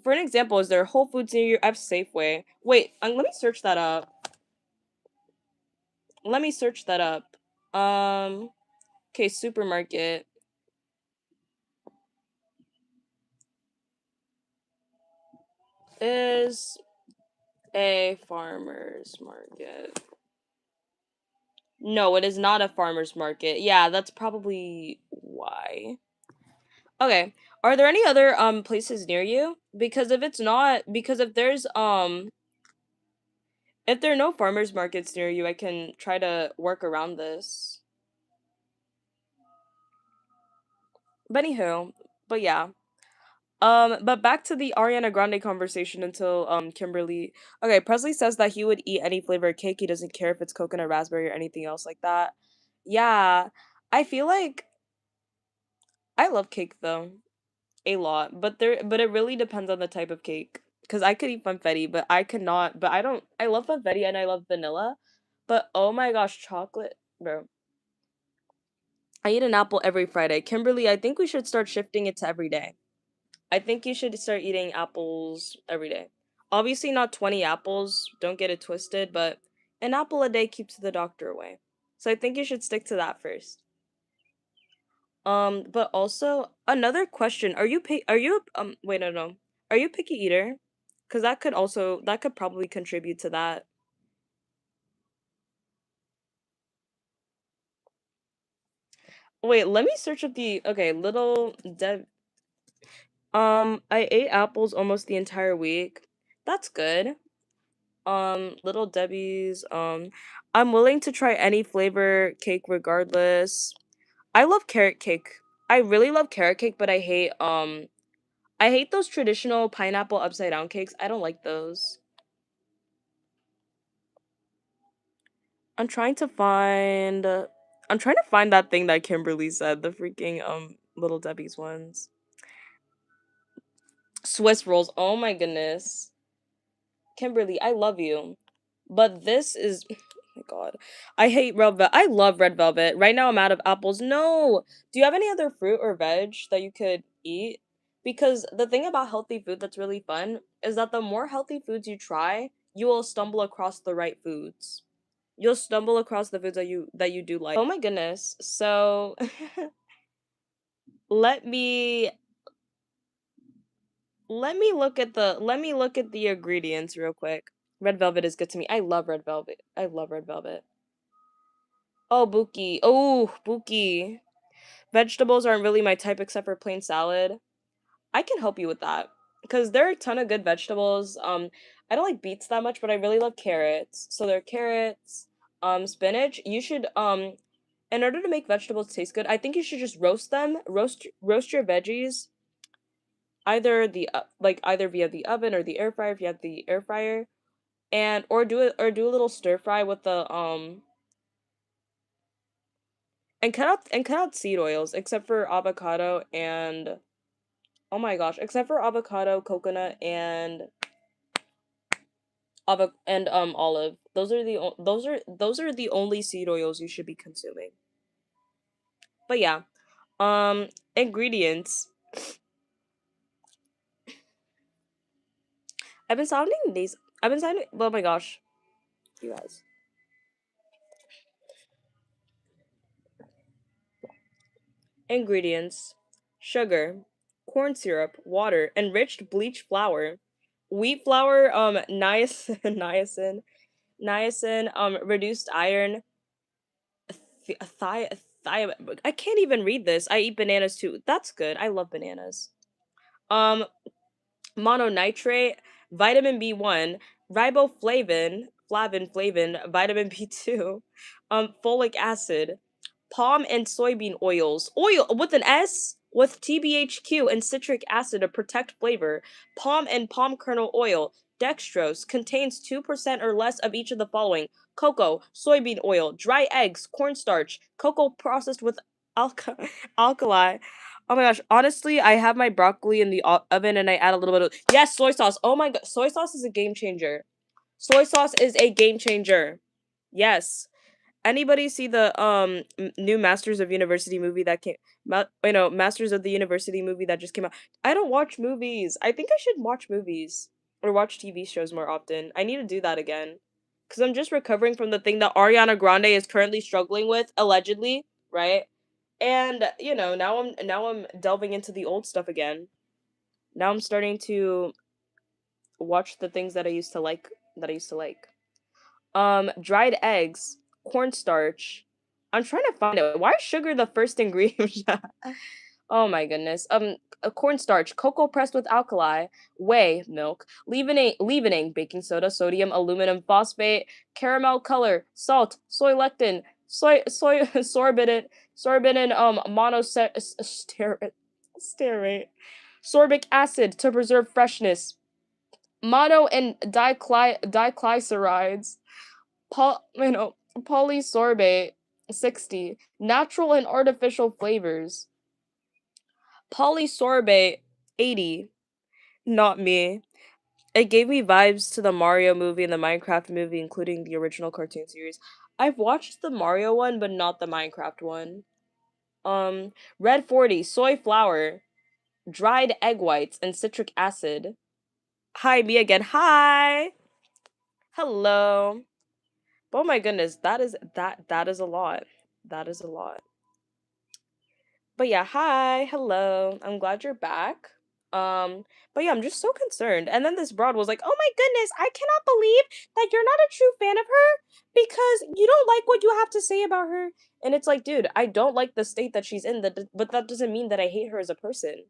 for an example, is there Whole Foods near you? I have Safeway. Wait, let me search that up. Let me search that up. Okay, supermarket is a farmer's market. No, it is not a farmer's market. Yeah, that's probably why. Okay. Are there any other places near you? Because if it's not, because if there are no farmers markets near you, I can try to work around this. But anywho, but yeah. But back to the Ariana Grande conversation until Kimberly. Okay, Presley says that he would eat any flavor of cake. He doesn't care if it's coconut, raspberry, or anything else like that. Yeah, I feel like I love cake though a lot, but it really depends on the type of cake. Cause I could eat funfetti, but I could not. But I don't. I love funfetti and I love vanilla, but oh my gosh, chocolate, bro. I eat an apple every Friday. Kimberly, I think we should start shifting it to every day. I think you should start eating apples every day. Obviously, not 20 apples, don't get it twisted, but an apple a day keeps the doctor away. So I think you should stick to that first. But also another question: are you wait no, are you a picky eater? Because that could probably contribute to that. Wait, let me search up the okay little Dev. I ate apples almost the entire week. That's good. Little Debbie's. I'm willing to try any flavor cake regardless. I love carrot cake. I really love carrot cake, but I hate those traditional pineapple upside down cakes. I don't like those. I'm trying to find I'm trying to find that thing that Kimberly said, the freaking Little Debbie's ones. Swiss rolls. Oh my goodness. Kimberly, I love you. But this is oh my god. I hate red velvet. I love red velvet. Right now I'm out of apples. No. Do you have any other fruit or veg that you could eat? Because the thing about healthy food that's really fun is that the more healthy foods you try, you will stumble across the right foods. You'll stumble across the foods that you do like. Oh my goodness. So let me let me look at the ingredients real quick. Red velvet is good to me. I love red velvet. I love red velvet. Oh, Buki. Oh, Buki. Vegetables aren't really my type except for plain salad. I can help you with that. Because there are a ton of good vegetables. I don't like beets that much, but I really love carrots. So there are carrots, spinach. You should in order to make vegetables taste good, I think you should just roast them. Roast your veggies either via the oven or the air fryer if you have the air fryer. And or do a little stir fry with the and cut out seed oils except for avocado and oh my gosh, except for avocado, coconut, and olive. Those are the only seed oils you should be consuming. But yeah, ingredients. I've been sounding these. I've been sounding. Oh my gosh, you guys. Ingredients: sugar, corn syrup, water, enriched bleached flour, wheat flour, niacin, niacin, Niacin, reduced iron, I can't even read this. I eat bananas too. That's good. I love bananas. Um, Mononitrate, vitamin B1, flavin, vitamin B2, folic acid, palm and soybean oils. Oil with an S with TBHQ and citric acid to protect flavor. Palm and palm kernel oil. Dextrose contains 2% or less of each of the following: cocoa, soybean oil, dry eggs, cornstarch, cocoa processed with alkali. Oh my gosh, honestly, I have my broccoli in the oven and I add a little bit of yes, soy sauce. Oh my god, soy sauce is a game changer. Soy sauce is a game changer. Yes. Anybody see the new Masters of University movie that came Masters of the University movie that just came out? I don't watch movies. I think I should watch movies or watch TV shows more often. I need to do that again. Cuz I'm just recovering from the thing that Ariana Grande is currently struggling with allegedly, right? And now I'm delving into the old stuff again. Now I'm starting to watch the things that I used to like. Dried eggs, cornstarch. I'm trying to find it. Why is sugar the first ingredient? Oh my goodness. Cornstarch, cocoa pressed with alkali, whey, milk, leavening, baking soda, sodium, aluminum phosphate, caramel color, salt, soy lectin, sorbitin, stearate, sorbic acid to preserve freshness, mono and diclyserides, polysorbate 60, natural and artificial flavors, polysorbate 80, not me. It gave me vibes to the Mario movie and the Minecraft movie, including the original cartoon series. I've watched the Mario one, but not the Minecraft one. Red 40, soy flour, dried egg whites, and citric acid. Hi, me again. Hi. Hello. Oh my goodness, that is a lot. That is a lot. But yeah, hi, hello. I'm glad you're back. But yeah, I'm just so concerned. And then this broad was like, "Oh my goodness, I cannot believe that you're not a true fan of her because you don't like what you have to say about her." And it's like, dude, I don't like the state that she's in, but that doesn't mean that I hate her as a person.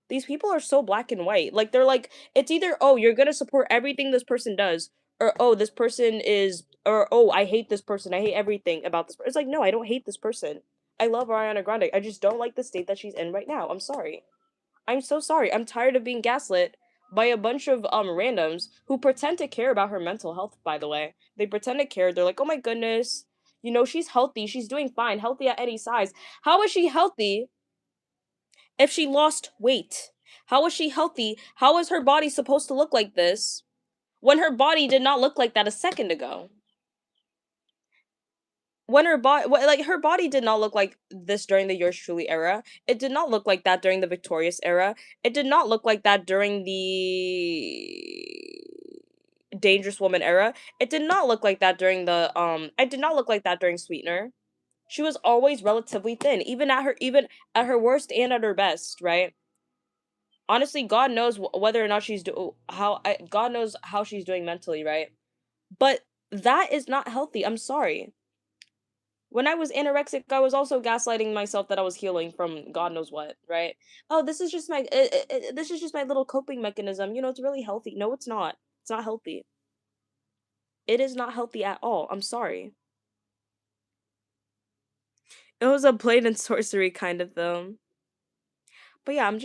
These people are so black and white. Like they're like it's either oh, you're going to support everything this person does or oh, this person is or oh, I hate this person. I hate everything about this person. It's like no, I don't hate this person. I love Ariana Grande. I just don't like the state that she's in right now. I'm sorry. I'm so sorry. I'm tired of being gaslit by a bunch of randoms who pretend to care about her mental health, by the way. They pretend to care. They're like, "Oh my goodness, she's healthy. She's doing fine. Healthy at any size." How is she healthy if she lost weight? How is she healthy? How is her body supposed to look like this when her body did not look like that a second ago? When her body, like her body did not look like this during the Yours Truly era. It did not look like that during the Victorious era. It did not look like that during the Dangerous Woman era. It did not look like that during the It did not look like that during Sweetener. She was always relatively thin, even at her worst and at her best, right? Honestly, God knows whether or not God knows how she's doing mentally, right? But that is not healthy. I'm sorry. When I was anorexic, I was also gaslighting myself that I was healing from God knows what, right? Oh, this is just my little coping mechanism. It's really healthy. No, it's not. It's not healthy. It is not healthy at all. I'm sorry. It was a plain and sorcery kind of though. But yeah, I'm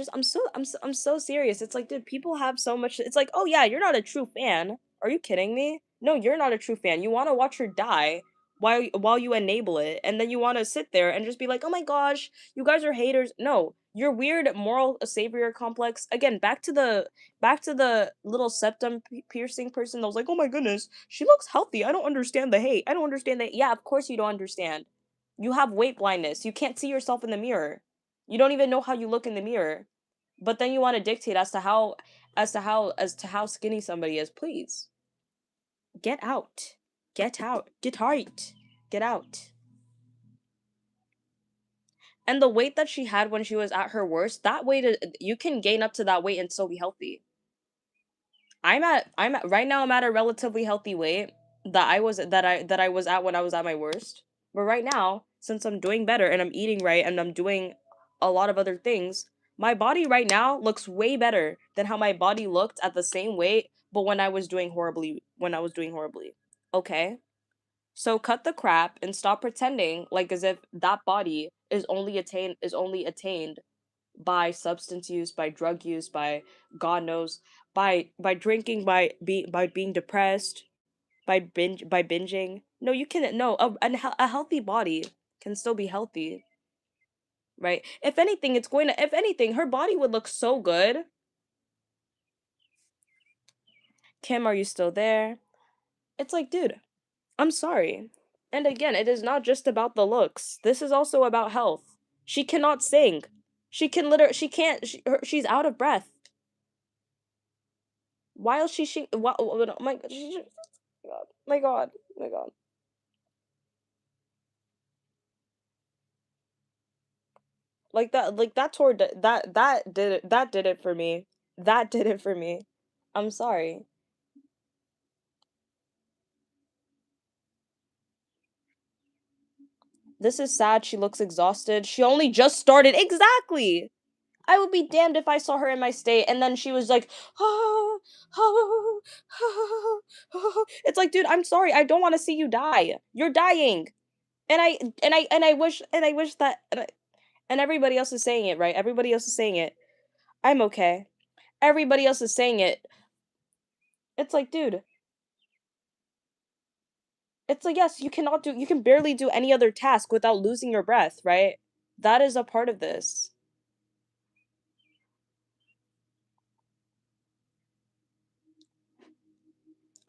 so serious. It's like, dude, people have so much. It's like, oh yeah, you're not a true fan. Are you kidding me? No, you're not a true fan. You want to watch her die while you enable it, and then you want to sit there and just be like, oh my gosh, you guys are haters. No, your weird moral savior complex. Again, back to the little septum piercing person that was like, oh my goodness, she looks healthy. I don't understand the hate. I don't understand that. Yeah, of course you don't understand. You have weight blindness. You can't see yourself in the mirror. You don't even know how you look in the mirror. But then you want to dictate as to how skinny somebody is. Please. Get out. Get out. Get out. Get out. And the weight that she had when she was at her worst, that weight you can gain up to that weight and still be healthy. I'm at right now I'm at a relatively healthy weight. that I was at when I was at my worst. But right now, since I'm doing better and I'm eating right and I'm doing a lot of other things, my body right now looks way better than how my body looked at the same weight, but when I was doing horribly. Okay? So cut the crap and stop pretending like as if that body is only attained by substance use, by drug use, by God knows, by drinking, by being depressed, by binging. No, you can no a healthy body can still be healthy, right? If anything, her body would look so good. Kim, are you still there? It's like, dude, I'm sorry. And again, it is not just about the looks. This is also about health. She cannot sing. She can't she's out of breath. While oh my god, my god, my god. Like that tour that did it for me. That did it for me. I'm sorry. This is sad. She looks exhausted. She only just started. Exactly. I would be damned if I saw her in my state and then she was like, oh, oh, oh, oh. It's like, dude, I'm sorry. I don't want to see you die. You're dying. And I wish that and everybody else is saying it, right? Everybody else is saying it. I'm okay. Everybody else is saying it. It's like, dude, it's like, yes, you can barely do any other task without losing your breath, right? That is a part of this.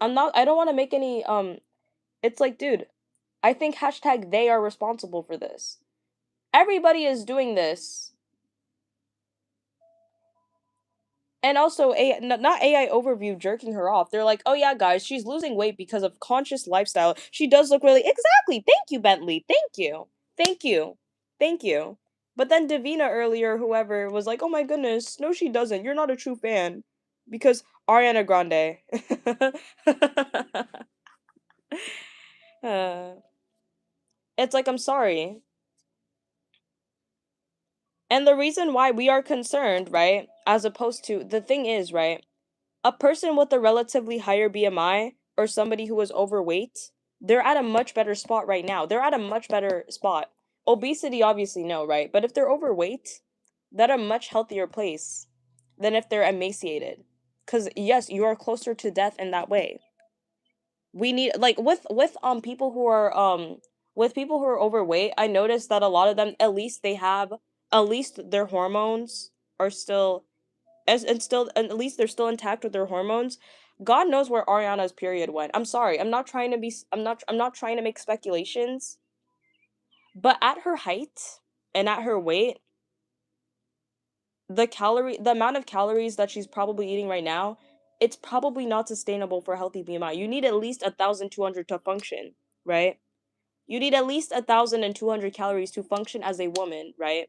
I don't want to make any, it's like, dude, I think hashtag they are responsible for this. Everybody is doing this. And also, not AI overview jerking her off. They're like, oh yeah, guys, she's losing weight because of conscious lifestyle. She does look really. Exactly. Thank you, Bentley. Thank you. Thank you. Thank you. But then Davina earlier, whoever, was like, oh my goodness, no, she doesn't. You're not a true fan. Because Ariana Grande. uh, it's like, I'm sorry. And the reason why we are concerned, right, as opposed to, the thing is, right, a person with a relatively higher BMI or somebody who is overweight, they're at a much better spot right now. They're at a much better spot. Obesity, obviously, no, right? But if they're overweight, they're at a much healthier place than if they're emaciated. Because, yes, you are closer to death in that way. We need, like, with people who are overweight, I noticed that a lot of them, at least their hormones are still and at least they're still intact with their hormones. God knows where Ariana's period went. I'm sorry. I'm not trying to make speculations, but at her height and at her weight, the amount of calories that she's probably eating right now, it's probably not sustainable for a healthy BMI. You need at least 1,200 to function, right? You need at least 1,200 calories to function as a woman, right?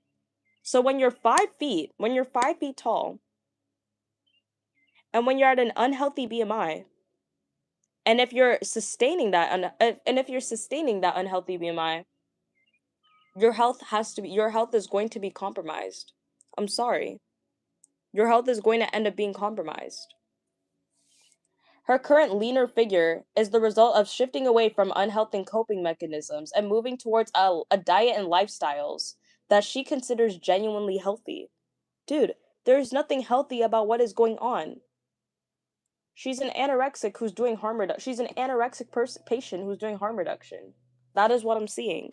So when you're 5 feet tall, and when you're at an unhealthy BMI, and if you're sustaining that unhealthy BMI, your health is going to be compromised. I'm sorry. Your health is going to end up being compromised. Her current leaner figure is the result of shifting away from unhealthy coping mechanisms and moving towards a diet and lifestyles that she considers genuinely healthy. Dude, there's nothing healthy about what is going on. She's an anorexic who's doing harm reduction. She's an anorexic patient who's doing harm reduction. That is what I'm seeing.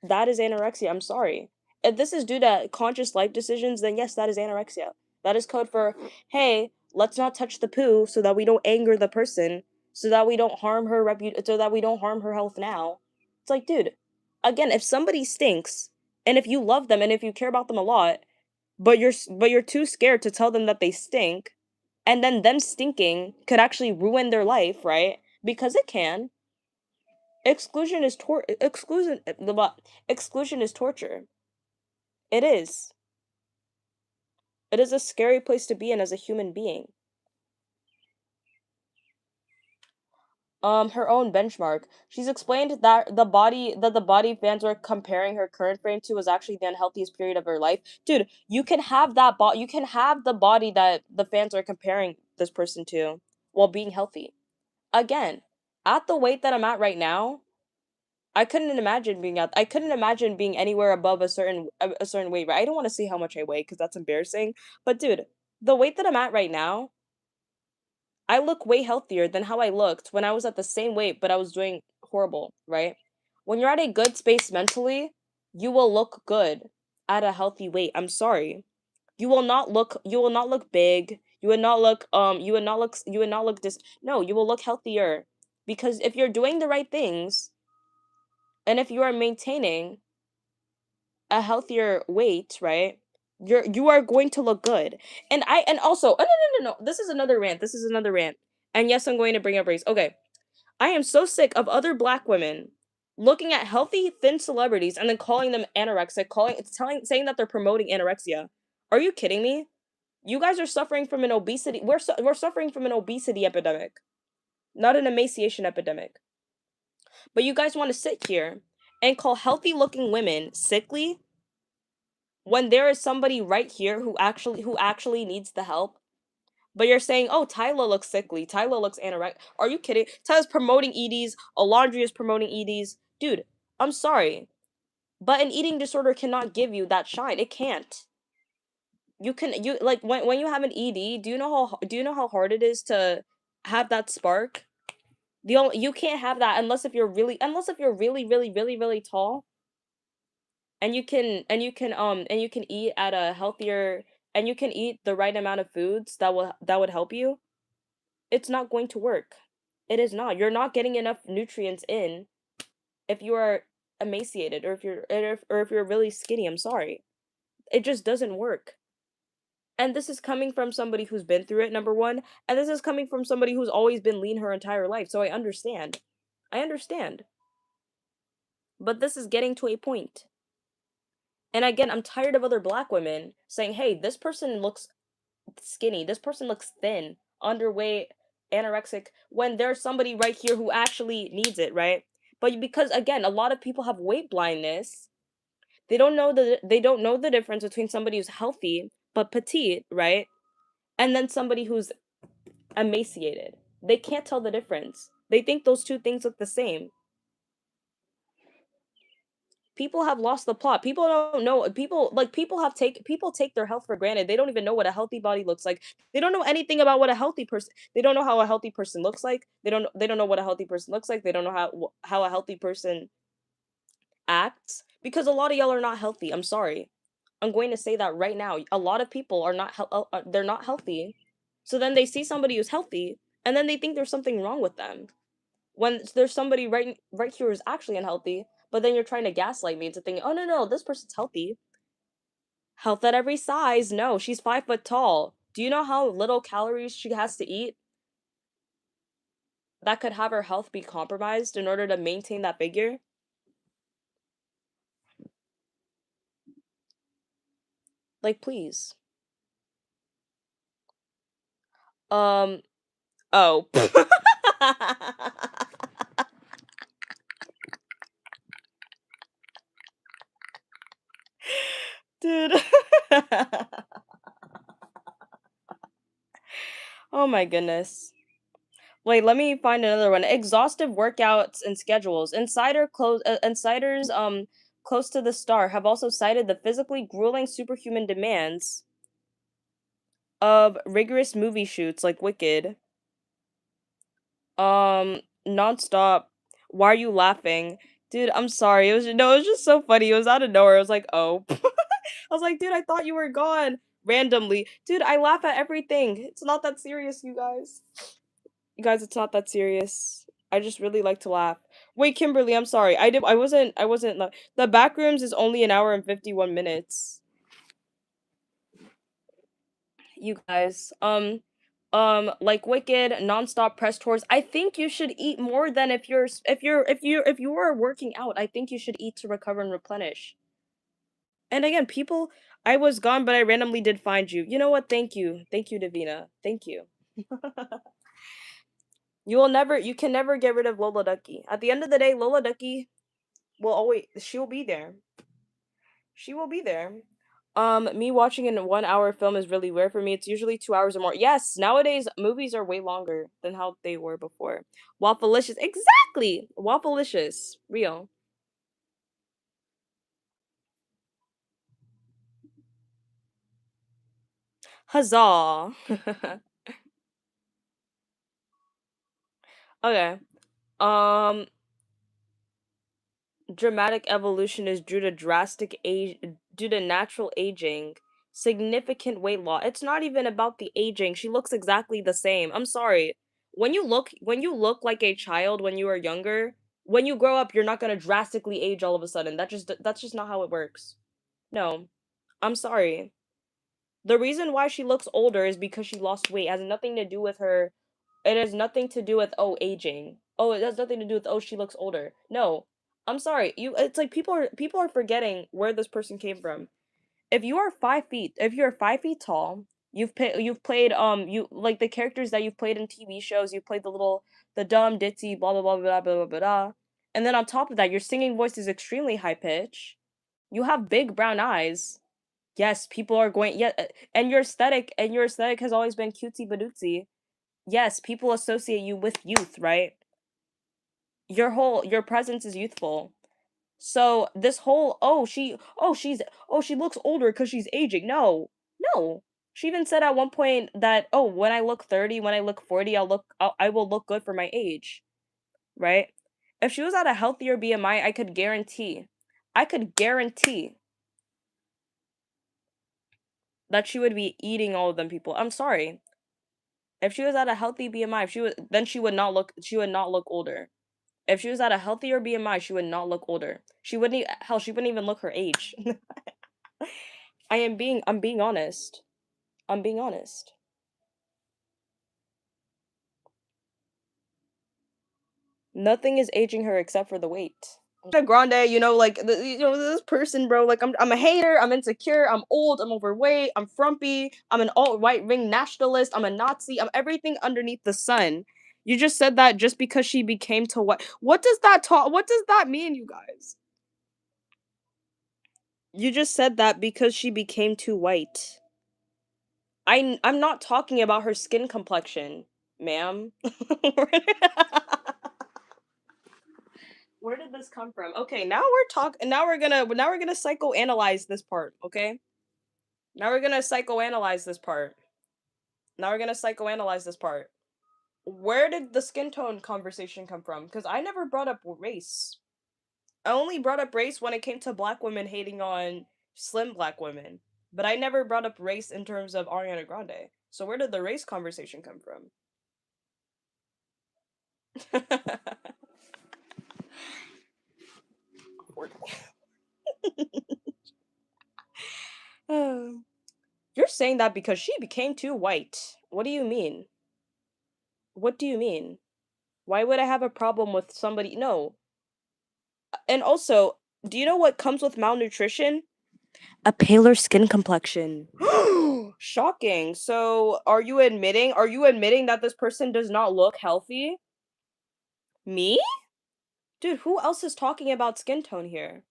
That is anorexia. I'm sorry. If this is due to conscious life decisions, then yes, that is anorexia. That is code for, hey, let's not touch the poo so that we don't anger the person, so that we don't harm her health now. It's like, dude, again, if somebody stinks, and if you love them and if you care about them a lot, but you're too scared to tell them that they stink, and then them stinking could actually ruin their life, right? Because it can. Exclusion is torture. It is. It is a scary place to be in as a human being. Her own benchmark. She's explained that the body fans were comparing her current frame to was actually the unhealthiest period of her life. Dude, you can have the body that the fans are comparing this person to while being healthy. Again, at the weight that I'm at right now, I couldn't imagine being anywhere above a certain weight, right? I don't want to see how much I weigh because that's embarrassing. But dude, the weight that I'm at right now, I look way healthier than how I looked when I was at the same weight, but I was doing horrible, right? When you're at a good space mentally, you will look good at a healthy weight. I'm sorry. You will not look big. You would not look this no, you will look healthier. Because if you're doing the right things and if you are maintaining a healthier weight, right? You are going to look good. And also, oh, no. This is another rant. This is another rant. And yes, I'm going to bring up race. Okay. I am so sick of other black women looking at healthy, thin celebrities and then calling them anorexic, saying that they're promoting anorexia. Are you kidding me? You guys are suffering from an obesity. We're suffering from an obesity epidemic, not an emaciation epidemic. But you guys want to sit here and call healthy looking women sickly when there is somebody right here who actually needs the help. But you're saying, oh, Tyler looks sickly. Tyler looks anorexic. Are you kidding? Tyler's promoting EDs. Alondria is promoting EDs. Dude, I'm sorry. But an eating disorder cannot give you that shine. It can't. You like when you have an ED, do you know how hard it is to have that spark? You can't have that unless if you're really tall and you can eat at a healthier and you can eat the right amount of foods that would help you. It's not going to work. It is not. You're not getting enough nutrients in if you are emaciated or if you're really skinny. I'm sorry. It just doesn't work. And this is coming from somebody who's been through it, number 1, and this is coming from somebody who's always been lean her entire life. So I understand. I understand. But this is getting to a point. And again, I'm tired of other black women saying, "Hey, this person looks skinny. This person looks thin, underweight, anorexic," when there's somebody right here who actually needs it, right? But because again, a lot of people have weight blindness. They don't know the difference between somebody who's healthy but petite, right? And then somebody who's emaciated. They can't tell the difference. They think those two things look the same. People have lost the plot. People don't know. People take their health for granted. They don't even know what a healthy body looks like. They don't know anything about what a healthy person. They don't know how a healthy person looks like. They don't know what a healthy person looks like. They don't know how a healthy person acts because a lot of y'all are not healthy. I'm sorry. I'm going to say that right now. A lot of people are not they're not healthy. So then they see somebody who's healthy and then they think there's something wrong with them. When there's somebody right here who's actually unhealthy, but then you're trying to gaslight me into thinking, oh no, this person's healthy. Health at every size. No, she's 5 foot tall. Do you know how little calories she has to eat that could have her health be compromised in order to maintain that figure? Like, please. Um. Oh. Dude. Oh my goodness. Wait, let me find another one. Exhaustive workouts and schedules. Insiders close to the star have also cited the physically grueling superhuman demands of rigorous movie shoots like Wicked. Nonstop. Why are you laughing? Dude, I'm sorry. It was just so funny. It was out of nowhere. I was like, "Oh." I was like, "Dude, I thought you were gone." Randomly. Dude, I laugh at everything. It's not that serious, you guys. You guys, it's not that serious. I just really like to laugh. Wait, Kimberly, I'm sorry. I wasn't the Backrooms is only an hour and 51 minutes. You guys. Like Wicked, nonstop press tours. I think you should eat more than if you are working out. I think you should eat to recover and replenish. And again, people, I was gone, but I randomly did find you. You know what? Thank you. Thank you, Davina. Thank you. You can never get rid of Lola Ducky. At the end of the day, Lola Ducky will always, she will be there. She will be there. Me watching a 1 hour film is really rare for me. It's usually 2 hours or more. Yes, nowadays movies are way longer than how they were before. Waffleicious, exactly. Waffleicious, real. Huzzah. Okay. Um, Dramatic evolution is due to drastic age, due to natural aging, significant weight loss. It's not even about the aging. She looks exactly the same. I'm sorry. When you look like a child when you are younger, when you grow up, you're not gonna drastically age all of a sudden. That's just not how it works. No. I'm sorry. The reason why she looks older is because she lost weight. It has nothing to do with her. It has nothing to do with oh aging. Oh, it has nothing to do with oh she looks older. No. I'm sorry. You it's like people are forgetting where this person came from. If you are 5 feet, if you're 5 feet tall, you've played you like the characters that you've played in TV shows, you played the dumb ditzy blah blah blah blah blah blah blah. Blah. And then on top of that, your singing voice is extremely high pitch. You have big brown eyes. Yes, people are going yeah, and your aesthetic has always been cutesy badootsy. Yes, people associate you with youth, right? Your presence is youthful. So this whole oh she looks older cuz she's aging. No. No. She even said at one point that oh when I look 30, when I look 40, I will look good for my age, right? If she was at a healthier BMI, I could guarantee that she would be eating all of them people. I'm sorry. If she was at a healthy BMI, if she was then she would not look older. If she was at a healthier BMI, she would not look older. She wouldn't even look her age. I'm being honest. I'm being honest. Nothing is aging her except for the weight. Ariana Grande, this person, bro. Like I'm a hater. I'm insecure. I'm old. I'm overweight. I'm frumpy. I'm an alt right wing nationalist. I'm a Nazi. I'm everything underneath the sun. You just said that just because she became to what? What does that talk? What does that mean, you guys? You just said that because she became too white. I'm not talking about her skin complexion, ma'am. Where did this come from? Okay, now we're gonna psychoanalyze this part, okay? Now we're gonna psychoanalyze this part. Now we're gonna psychoanalyze this part. Where did the skin tone conversation come from? Because I never brought up race. I only brought up race when it came to black women hating on slim black women. But I never brought up race in terms of Ariana Grande. So where did the race conversation come from? You're saying that because she became too white. What do you mean? What do you mean? Why would I have a problem with somebody? No. And also, do you know what comes with malnutrition? A paler skin complexion. Shocking. So, are you admitting that this person does not look healthy? Me? Dude, who else is talking about skin tone here?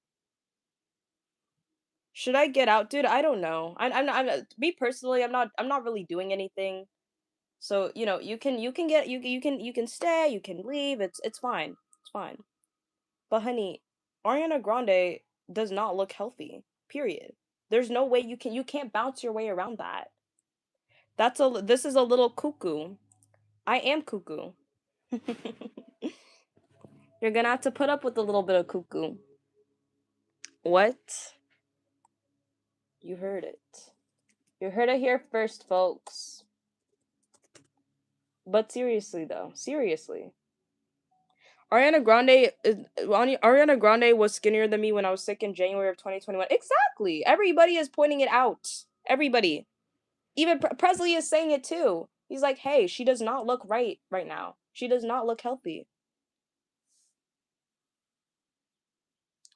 Should I get out, dude? I don't know. Me personally. I'm not really doing anything. So you can stay. You can leave. It's fine. It's fine. But honey, Ariana Grande does not look healthy. Period. There's no way you can't bounce your way around that. This is a little cuckoo. I am cuckoo. You're gonna have to put up with a little bit of cuckoo. What? You heard it. You heard it here first, folks. But seriously though, seriously. Ariana Grande was skinnier than me when I was sick in January of 2021. Exactly. Everybody is pointing it out. Everybody. Even Presley is saying it too. He's like, "Hey, she does not look right now. She does not look healthy."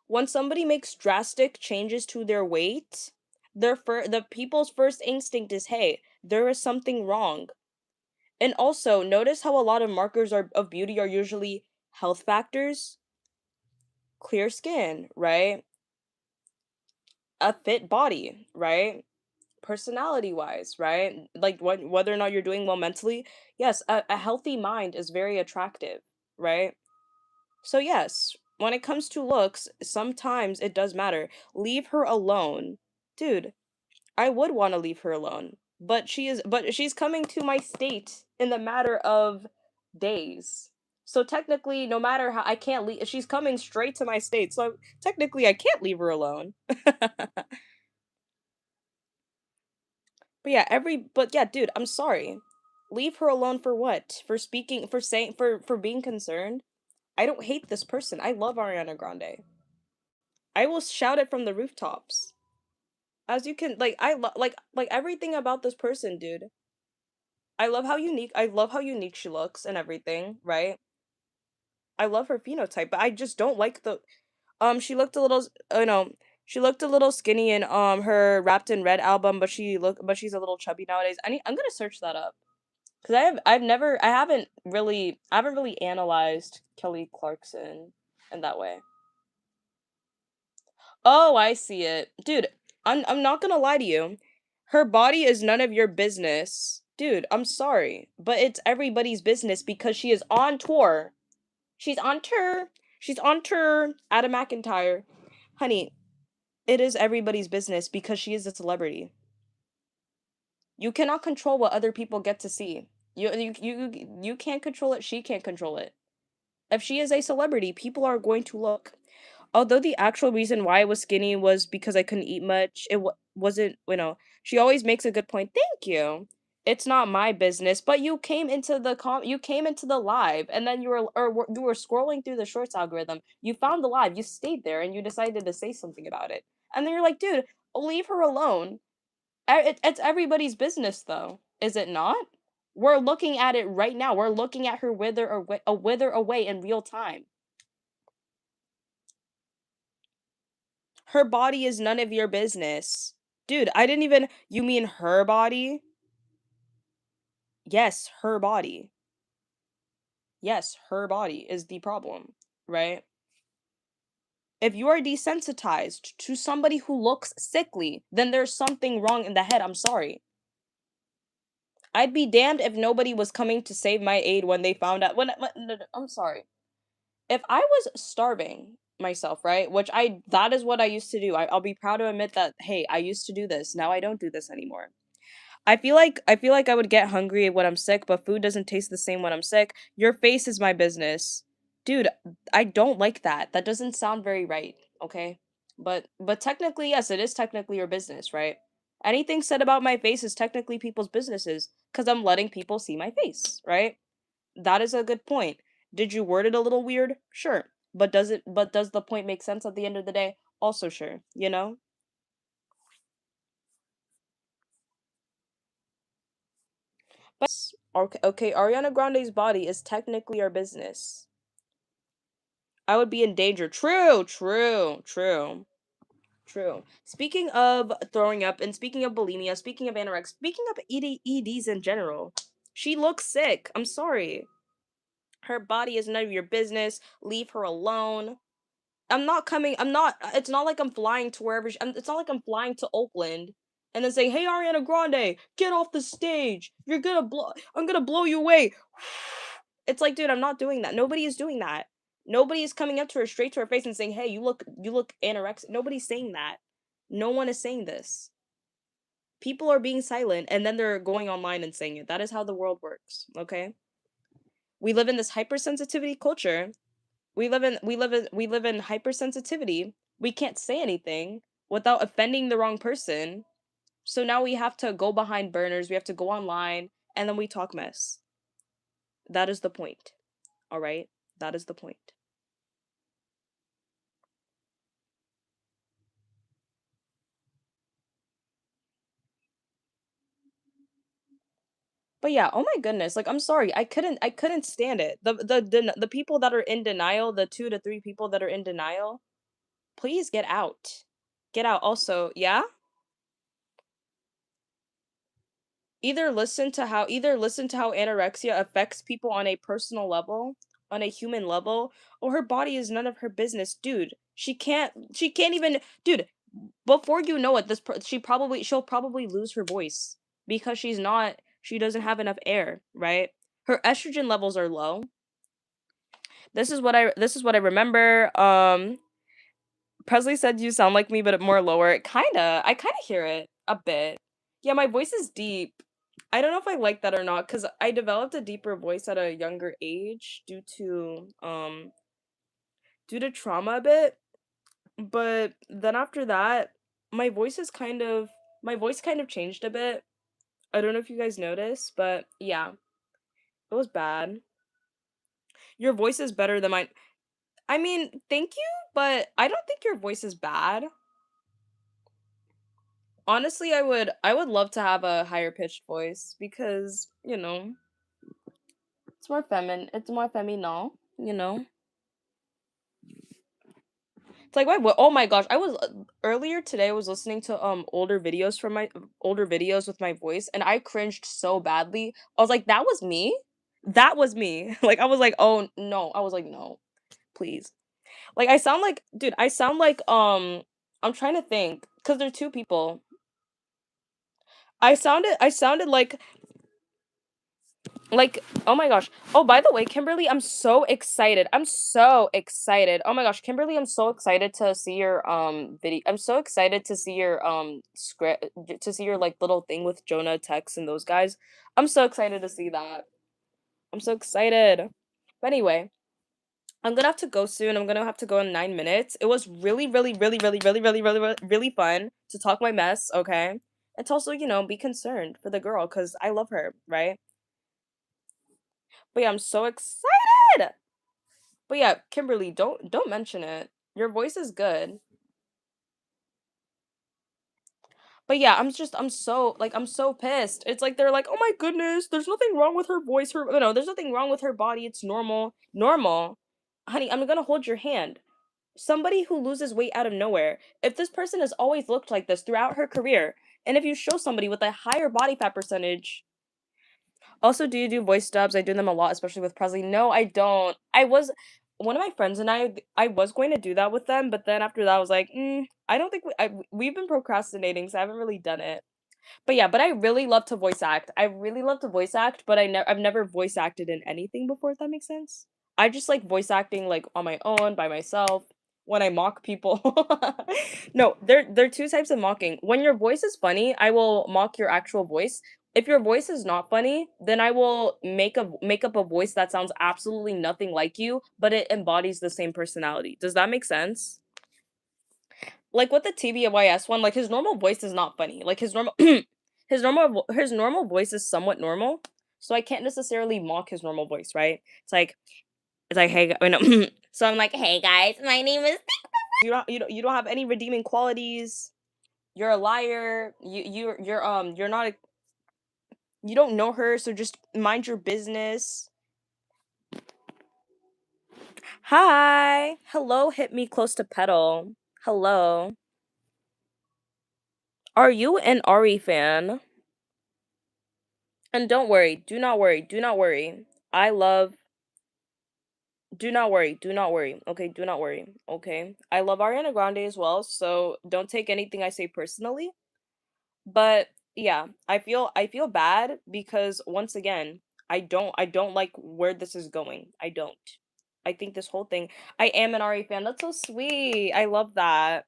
When somebody makes drastic changes to their weight, the people's first instinct is, "Hey, there is something wrong." And also, notice how a lot of markers of beauty are usually health factors, clear skin, right? A fit body, right? Personality wise, right? Like whether or not you're doing well mentally, yes, a healthy mind is very attractive, right? So yes, when it comes to looks, sometimes it does matter. Leave her alone. Dude, I would want to leave her alone. But she's coming to my state in the matter of days. So technically, no matter how I can't leave, she's coming straight to my state. So technically I can't leave her alone. But yeah, dude, I'm sorry. Leave her alone for what? For speaking, for saying, for being concerned? I don't hate this person. I love Ariana Grande. I will shout it from the rooftops. As you can like everything about this person, dude. I love how unique she looks and everything, right? I love her phenotype, but I just don't like the she looked a little she looked a little skinny in her Wrapped in Red album, but she's a little chubby nowadays. I'm gonna search that up. Cause I haven't really analyzed Kelly Clarkson in that way. Oh, I see it. Dude, I'm not gonna lie to you. Her body is none of your business. Dude, I'm sorry, but it's everybody's business because she is on tour. She's on tour. She's on tour. Adam McIntyre. Honey, it is everybody's business because she is a celebrity. You cannot control what other people get to see. You can't control it, she can't control it. If she is a celebrity, people are going to look. Although the actual reason why I was skinny was because I couldn't eat much, wasn't, she always makes a good point. Thank you. It's not my business, but you came into the live and then you were scrolling through the shorts algorithm. You found the live, you stayed there and you decided to say something about it. And then you're like, "Dude, leave her alone." It's everybody's business though, is it not? We're looking at it right now. We're looking at her wither away in real time. Her body is none of your business. Dude, I didn't even you mean her body? Yes, her body. Yes, her body is the problem, right? If you are desensitized to somebody who looks sickly, then there's something wrong in the head. I'm sorry. I'd be damned if nobody was coming to save my aid when they found out. No, no, I'm sorry. If I was starving myself, right? That is what I used to do. I'll be proud to admit that, hey, I used to do this. Now I don't do this anymore. I feel like I would get hungry when I'm sick, but food doesn't taste the same when I'm sick. Your face is my business. Dude, I don't like that. That doesn't sound very right, okay? But technically, yes, it is technically your business, right? Anything said about my face is technically people's businesses cuz I'm letting people see my face, right? That is a good point. Did you word it a little weird? Sure. But does the point make sense at the end of the day? Also sure, you know? But okay, Ariana Grande's body is technically our business. I would be in danger. True, true, true, true. Speaking of throwing up and speaking of bulimia, speaking of anorexia, speaking of EDs in general, she looks sick. I'm sorry. Her body is none of your business. Leave her alone. It's not like I'm flying to it's not like I'm flying to Oakland and then saying, "Hey, Ariana Grande, get off the stage. I'm gonna blow you away." It's like, dude, I'm not doing that. Nobody is doing that. Nobody is coming up to her straight to her face and saying, "Hey, you look anorexic." Nobody's saying that. No one is saying this. People are being silent and then they're going online and saying it. That is how the world works, okay? We live in this hypersensitivity culture. We live in hypersensitivity. We can't say anything without offending the wrong person. So now we have to go behind burners, we have to go online, and then we talk mess. That is the point. All right? That is the point. But yeah, oh my goodness, like I'm sorry, I couldn't stand it. The people that are in denial, the 2 to 3 people that are in denial, please get out. Get out also. Yeah? either listen to how anorexia affects people on a personal level, on a human level, or her body is none of her business, dude. She can't even, dude. Before you know it, she'll probably lose her voice because she doesn't have enough air, right? Her estrogen levels are low. This is what I remember. Presley said you sound like me, but more lower. I kinda hear it a bit. Yeah, my voice is deep. I don't know if I like that or not, because I developed a deeper voice at a younger age due to trauma a bit. But then after that, my voice kind of changed a bit. I don't know if you guys noticed, but yeah, it was bad. Your voice is better than mine. I mean, thank you, but I don't think your voice is bad. Honestly, I would love to have a higher pitched voice because, it's more feminine, you know. It's like oh my gosh, I was earlier today I was listening to older videos with my voice and I cringed so badly. I was like, that was me? That was me. Like I was like, "Oh, no." I was like, "No, please." Like I sound like dude, I sound like I'm trying to think cuz there're two people. I sounded like, oh my gosh. Oh, by the way, Kimberly, I'm so excited. I'm so excited. Oh my gosh, Kimberly, I'm so excited to see your video. I'm so excited to see your script to see your like little thing with Jonah, Tex, and those guys. I'm so excited to see that. I'm so excited. But anyway, I'm gonna have to go soon. I'm gonna have to go in 9 minutes. It was really, really, really, really, really, really, really, really, really fun to talk my mess, okay? And to also, be concerned for the girl, because I love her, right? But yeah, I'm so excited. But yeah, Kimberly, don't mention it. Your voice is good. But yeah, I'm so pissed. It's like they're like, "Oh my goodness, there's nothing wrong with her voice. There's nothing wrong with her body. It's normal." Normal. Honey, I'm going to hold your hand. Somebody who loses weight out of nowhere. If this person has always looked like this throughout her career, and if you show somebody with a higher body fat percentage. Also, do you do voice dubs? I do them a lot, especially with Presley. No, I don't. One of my friends and I was going to do that with them, but then after that, I was like, I don't think we've been procrastinating, so I haven't really done it. But yeah, but I really love to voice act. I really love to voice act, but I've never voice acted in anything before, if that makes sense. I just like voice acting like on my own, by myself, when I mock people. No, there are two types of mocking. When your voice is funny, I will mock your actual voice. If your voice is not funny, then I will make up a voice that sounds absolutely nothing like you, but it embodies the same personality. Does that make sense? Like with the TBYS one, like his normal voice is not funny. Like his normal voice is somewhat normal. So I can't necessarily mock his normal voice, right? It's like hey, so I'm like, "Hey guys, my name is." You don't have any redeeming qualities. You're a liar. You're not you don't know her, so just mind your business. Hi. Hello, hit me close to pedal. Hello. Are you an Ari fan? And don't worry, do not worry, do not worry. I love Do not worry, do not worry. Okay, do not worry. Okay. I love Ariana Grande as well, so don't take anything I say personally. But yeah, I feel bad because once again, I don't like where this is going. I don't. I think this whole thing I am an Ari fan. That's so sweet. I love that.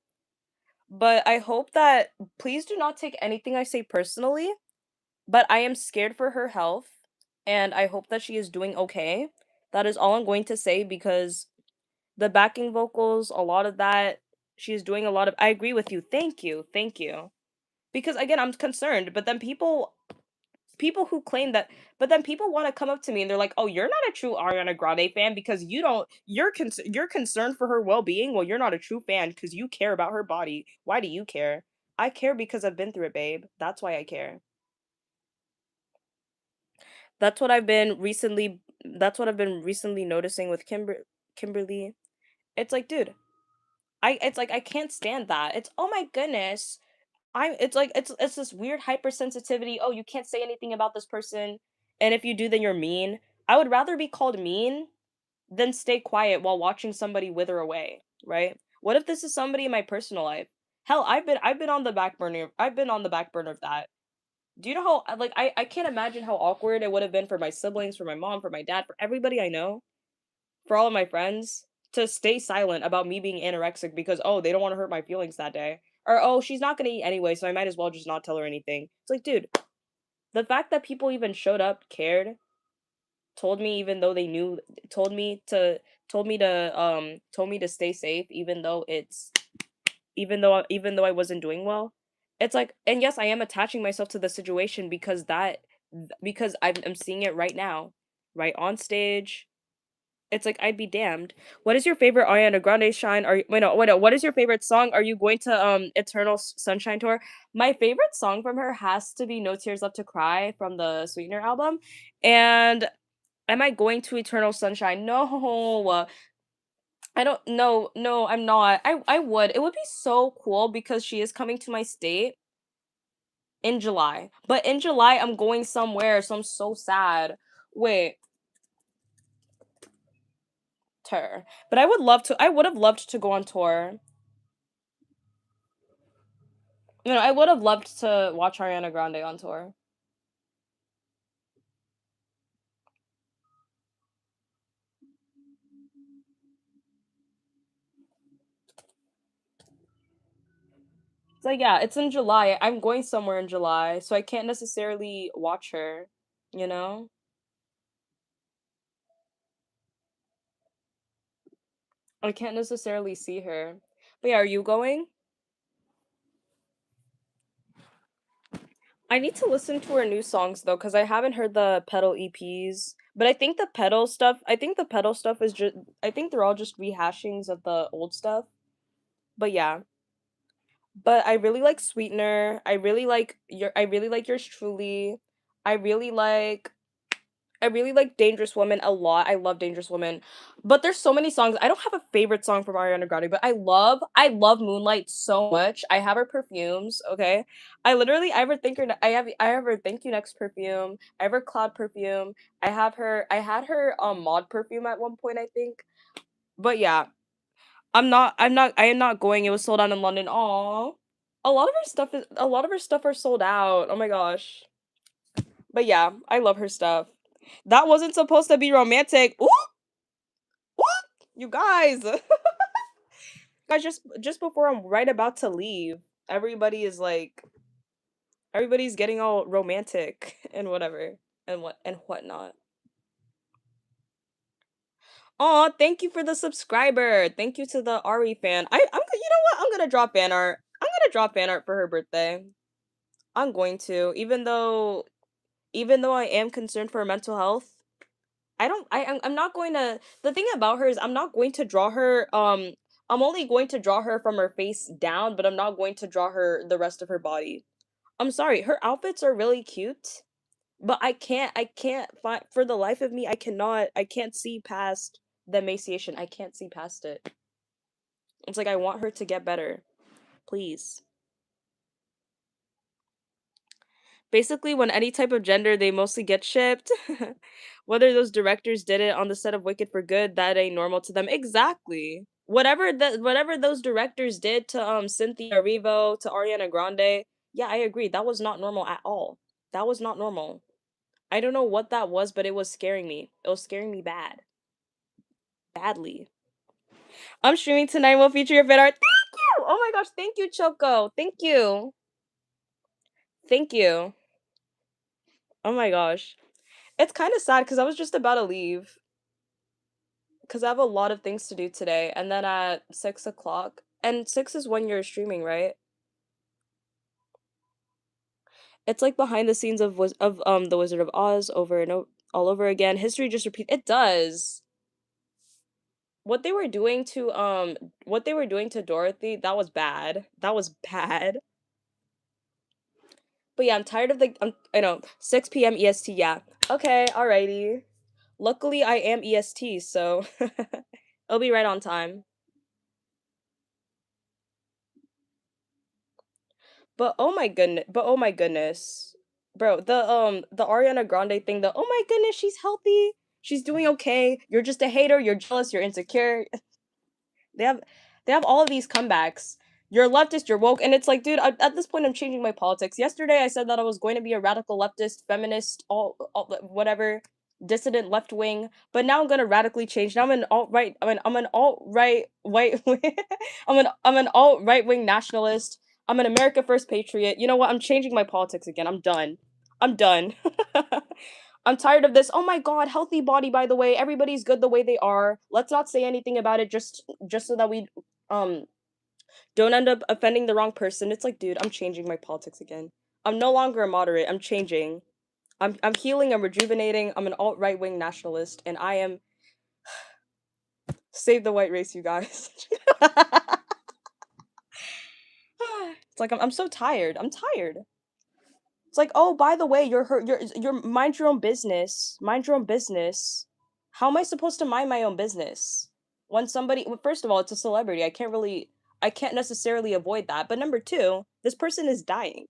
But I hope that please do not take anything I say personally. But I am scared for her health, and I hope that she is doing okay. That is all I'm going to say because the backing vocals, a lot of that, she's doing a lot of. I agree with you. Thank you. Thank you. Because again, I'm concerned, but then people who claim that but then people want to come up to me and they're like, "Oh, you're not a true Ariana Grande fan because you don't you're concerned for her well-being. Well, you're not a true fan because you care about her body. Why do you care?" I care because I've been through it, babe. That's why I care. That's what I've been recently noticing with Kimberly. It's like, dude, I can't stand that. It's oh my goodness. it's this weird hypersensitivity. Oh, you can't say anything about this person, and if you do, then you're mean. I would rather be called mean than stay quiet while watching somebody wither away, right? What if this is somebody in my personal life? Hell, I've been on the back burner. I've been on the back burner of that. Do you know how like I can't imagine how awkward it would have been for my siblings, for my mom, for my dad, for everybody I know, for all of my friends to stay silent about me being anorexic because oh, they don't want to hurt my feelings that day. Or oh, she's not going to eat anyway, so I might as well just not tell her anything. It's like, dude, the fact that people even showed up, cared, told me even though they knew told me to told me to stay safe even though I wasn't doing well. It's like, and yes, I am attaching myself to the situation because I'm seeing it right now, right on stage. It's like I'd be damned. What is your favorite Ariana Grande shine? Are you, wait no, what is your favorite song? Are you going to Eternal Sunshine tour? My favorite song from her has to be No Tears Left to Cry from the Sweetener album. And am I going to Eternal Sunshine? No. I don't no, I'm not. I would. It would be so cool because she is coming to my state in July. But in July I'm going somewhere, so I'm so sad. Wait, tour. But I would have loved to go on tour. I would have loved to watch Ariana Grande on tour. It's like, yeah, it's in July. I'm going somewhere in July, so I can't necessarily watch her, you know? I can't necessarily see her. But yeah, are you going? I need to listen to her new songs though, because I haven't heard the pedal EPs. But I think the pedal stuff is just, I think they're all just rehashings of the old stuff. But yeah. But I really like Sweetener. I really like yours truly. I really like I really like Dangerous Woman a lot. I love Dangerous Woman. But there's so many songs. I don't have a favorite song from Ariana Grande, but I love Moonlight so much. I have her perfumes, okay? I have her Thank You Next perfume. I have her Cloud perfume. I had her Mod perfume at one point, I think. But yeah, I am not going. It was sold out in London. Aw. A lot of her stuff are sold out. Oh my gosh. But yeah, I love her stuff. That wasn't supposed to be romantic. Ooh, ooh, you guys. Guys, just before I'm right about to leave, everybody is like everybody's getting all romantic and whatever and whatnot. Aw, thank you for the subscriber. Thank you to the Ari fan. You know what? I'm gonna drop fan art. I'm gonna drop fan art for her birthday. I'm going to, even though I am concerned for her mental health. I don't I'm not going to the thing about her is I'm not going to draw her I'm only going to draw her from her face down, but I'm not going to draw her the rest of her body. I'm sorry, her outfits are really cute, but I can't find for the life of me I can't see past the emaciation. I can't see past it. It's like I want her to get better. Please. Basically, when any type of gender, they mostly get shipped. Whether those directors did it on the set of Wicked for good, that ain't normal to them. Exactly. Whatever those directors did to Cynthia Erivo, to Ariana Grande, yeah, I agree. That was not normal at all. That was not normal. I don't know what that was, but it was scaring me. It was scaring me badly. I'm streaming tonight. Will feature your fit art. Thank you. Oh my gosh, thank you, Choco. Thank you. Thank you. Oh my gosh. It's kind of sad because I was just about to leave because I have a lot of things to do today, and then at 6 o'clock, and 6 is when you're streaming, right? It's like behind the scenes of the Wizard of Oz over and all over again. History just repeat. It does. What they were doing to Dorothy, that was bad. That was bad. But yeah, I'm tired of I know 6 p.m. EST. Yeah. Okay. Alrighty. Luckily, I am EST, so it'll be right on time. But oh my goodness. Bro, the Ariana Grande thing, the oh my goodness, she's healthy. She's doing okay. You're just a hater, you're jealous, you're insecure. They have they have all of these comebacks. You're a leftist, you're woke, and it's like, dude, at this point, I'm changing my politics. Yesterday, I said that I was going to be a radical leftist, feminist, all whatever, dissident left wing, but now I'm gonna radically change. Now I'm an alt right. I'm an alt right white. I'm an alt right wing nationalist. I'm an America First patriot. You know what? I'm changing my politics again. I'm done. I'm done. I'm tired of this. Oh my god, healthy body by the way. Everybody's good the way they are. Let's not say anything about it just so that we um don't end up offending the wrong person. It's like, dude, I'm changing my politics again. I'm no longer a moderate. I'm changing. I'm healing, I'm rejuvenating. I'm an alt-right wing nationalist and I am save the white race, you guys. It's like I'm so tired. I'm tired. It's like, oh, by the way, you're mind your own business. Mind your own business. How am I supposed to mind my own business? When somebody, well, first of all, it's a celebrity. I can't necessarily avoid that. But number two, this person is dying.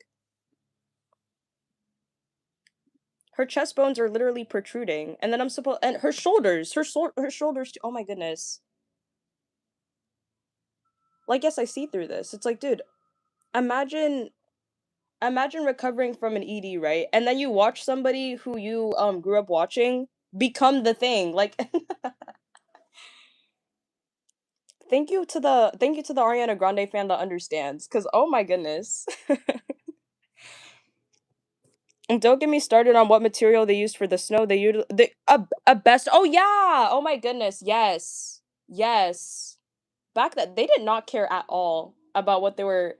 Her chest bones are literally protruding, and then I'm supposed, and her shoulders too. Oh my goodness. Like, yes, I see through this. It's like, dude, imagine imagine recovering from an ED, right? And then you watch somebody who you grew up watching become the thing. Like thank you to the Ariana Grande fan that understands cuz oh my goodness. And don't get me started on what material they used for the snow. A best. Oh yeah. Oh my goodness. Yes. Yes. Back that they did not care at all about what they were.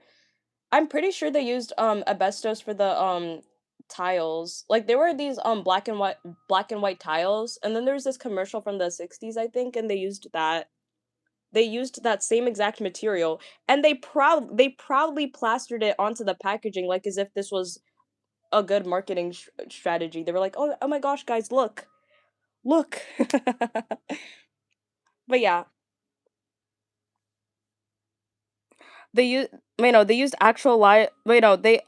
I'm pretty sure they used asbestos for the tiles. Like there were these black and white tiles and then there was this commercial from the 60s I think and they used that same exact material and they proudly plastered it onto the packaging like as if this was a good marketing strategy. They were like, "Oh my gosh, guys, look. Look." But yeah, they use wait no, they used actual lion wait no, they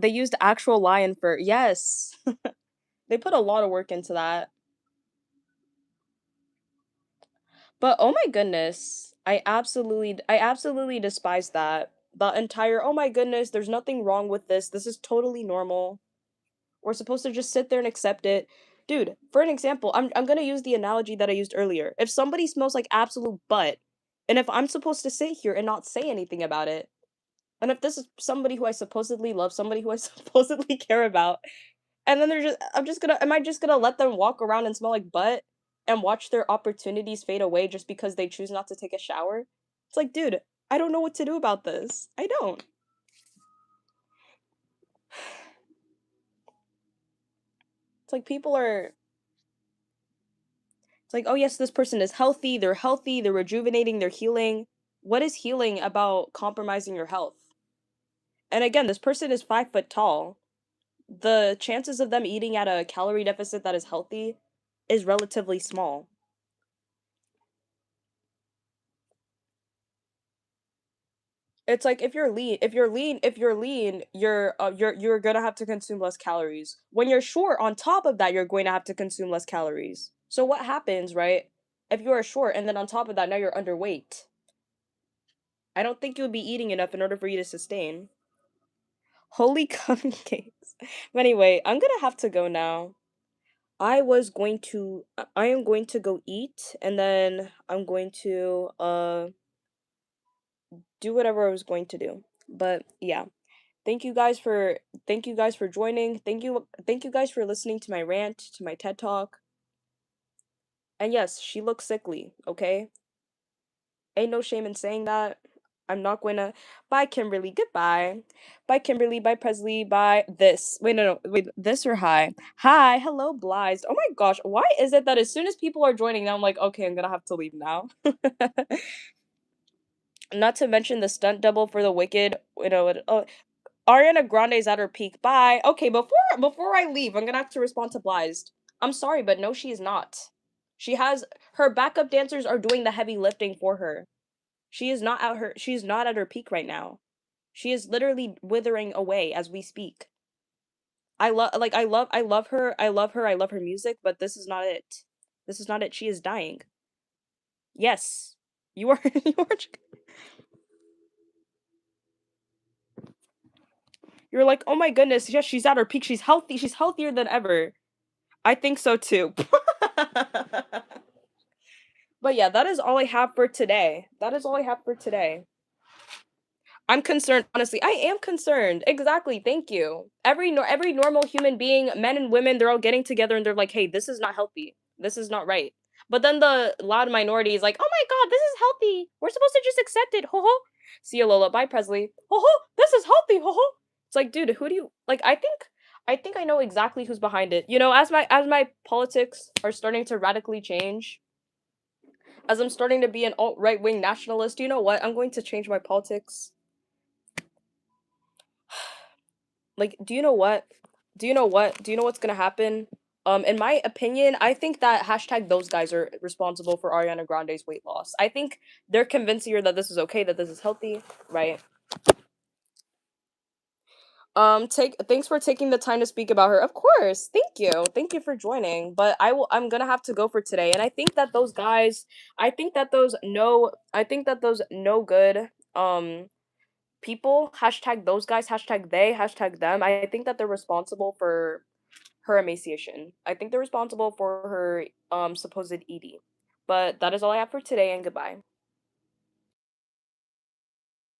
used actual lion fur. Yes. They put a lot of work into that. But oh my goodness, I absolutely despise that. The entire oh my goodness, there's nothing wrong with this. This is totally normal. We're supposed to just sit there and accept it. Dude, for an example, I'm going to use the analogy that I used earlier. If somebody smells like absolute butt, and if I'm supposed to sit here and not say anything about it, and if this is somebody who I supposedly love, somebody who I supposedly care about, and then am I just gonna let them walk around and smell like butt and watch their opportunities fade away just because they choose not to take a shower? It's like, dude, I don't know what to do about this. I don't. It's like it's like, oh yes, this person is healthy, they're rejuvenating, they're healing. What is healing about compromising your health? And again, this person is 5 foot tall. The chances of them eating at a calorie deficit that is healthy is relatively small. It's like you're gonna have to consume less calories. When you're short, on top of that, you're going to have to consume less calories. So what happens, right? If you are short and then on top of that, now you're underweight. I don't think you'll be eating enough in order for you to sustain. Holy cupcakes. But anyway, I'm gonna have to go now. I am going to go eat and then I'm going to do whatever I was going to do. But yeah. Thank you guys for joining. Thank you guys for listening to my rant, to my TED Talk. And yes, she looks sickly, okay? Ain't no shame in saying that. I'm not going to. Bye, Kimberly. Goodbye. Bye, Kimberly. Bye, Presley. Bye. This. Wait, no, no. Wait, this or hi? Hi. Hello, Blythe. Oh my gosh. Why is it that as soon as people are joining, now I'm like, okay, I'm going to have to leave now? Not to mention the stunt double for the Wicked. Oh, Ariana Grande's at her peak. Bye. Okay, before I leave, I'm gonna have to respond to Blythe. I'm sorry, but no, she is not. She has her backup dancers are doing the heavy lifting for her. She's not at her peak right now. She is literally withering away as we speak. I love her music, but this is not it. This is not it. She is dying. Yes. You are you are you're like, "Oh my goodness, yes, she's at her peak. She's healthy. She's healthier than ever." I think so too. But yeah, that is all I have for today. That is all I have for today. I'm concerned, honestly. I am concerned. Exactly. Thank you. Every normal human being, men and women, they're all getting together and they're like, "Hey, this is not healthy. This is not right." But then the loud minority is like, "Oh my god, this is healthy. We're supposed to just accept it." Ho ho. See you, Lola. Bye, Presley. Ho ho. This is healthy. Ho ho. It's like, dude, who do you like? I think I know exactly who's behind it. You know, as my politics are starting to radically change, as I'm starting to be an alt right wing nationalist, you know what? I'm going to change my politics. Like, do you know what? Do you know what? Do you know what's gonna happen? In my opinion, I think that hashtag those guys are responsible for Ariana Grande's weight loss. I think they're convincing her that this is okay, that this is healthy, right? Take thanks for taking the time to speak about her. Of course. Thank you. Thank you for joining. But I'm gonna have to go for today. And I think that those guys, I think that those no good people, hashtag those guys, hashtag they, hashtag them, I think that they're responsible for her emaciation. I think they're responsible for her supposed ED. But that is all I have for today, and goodbye.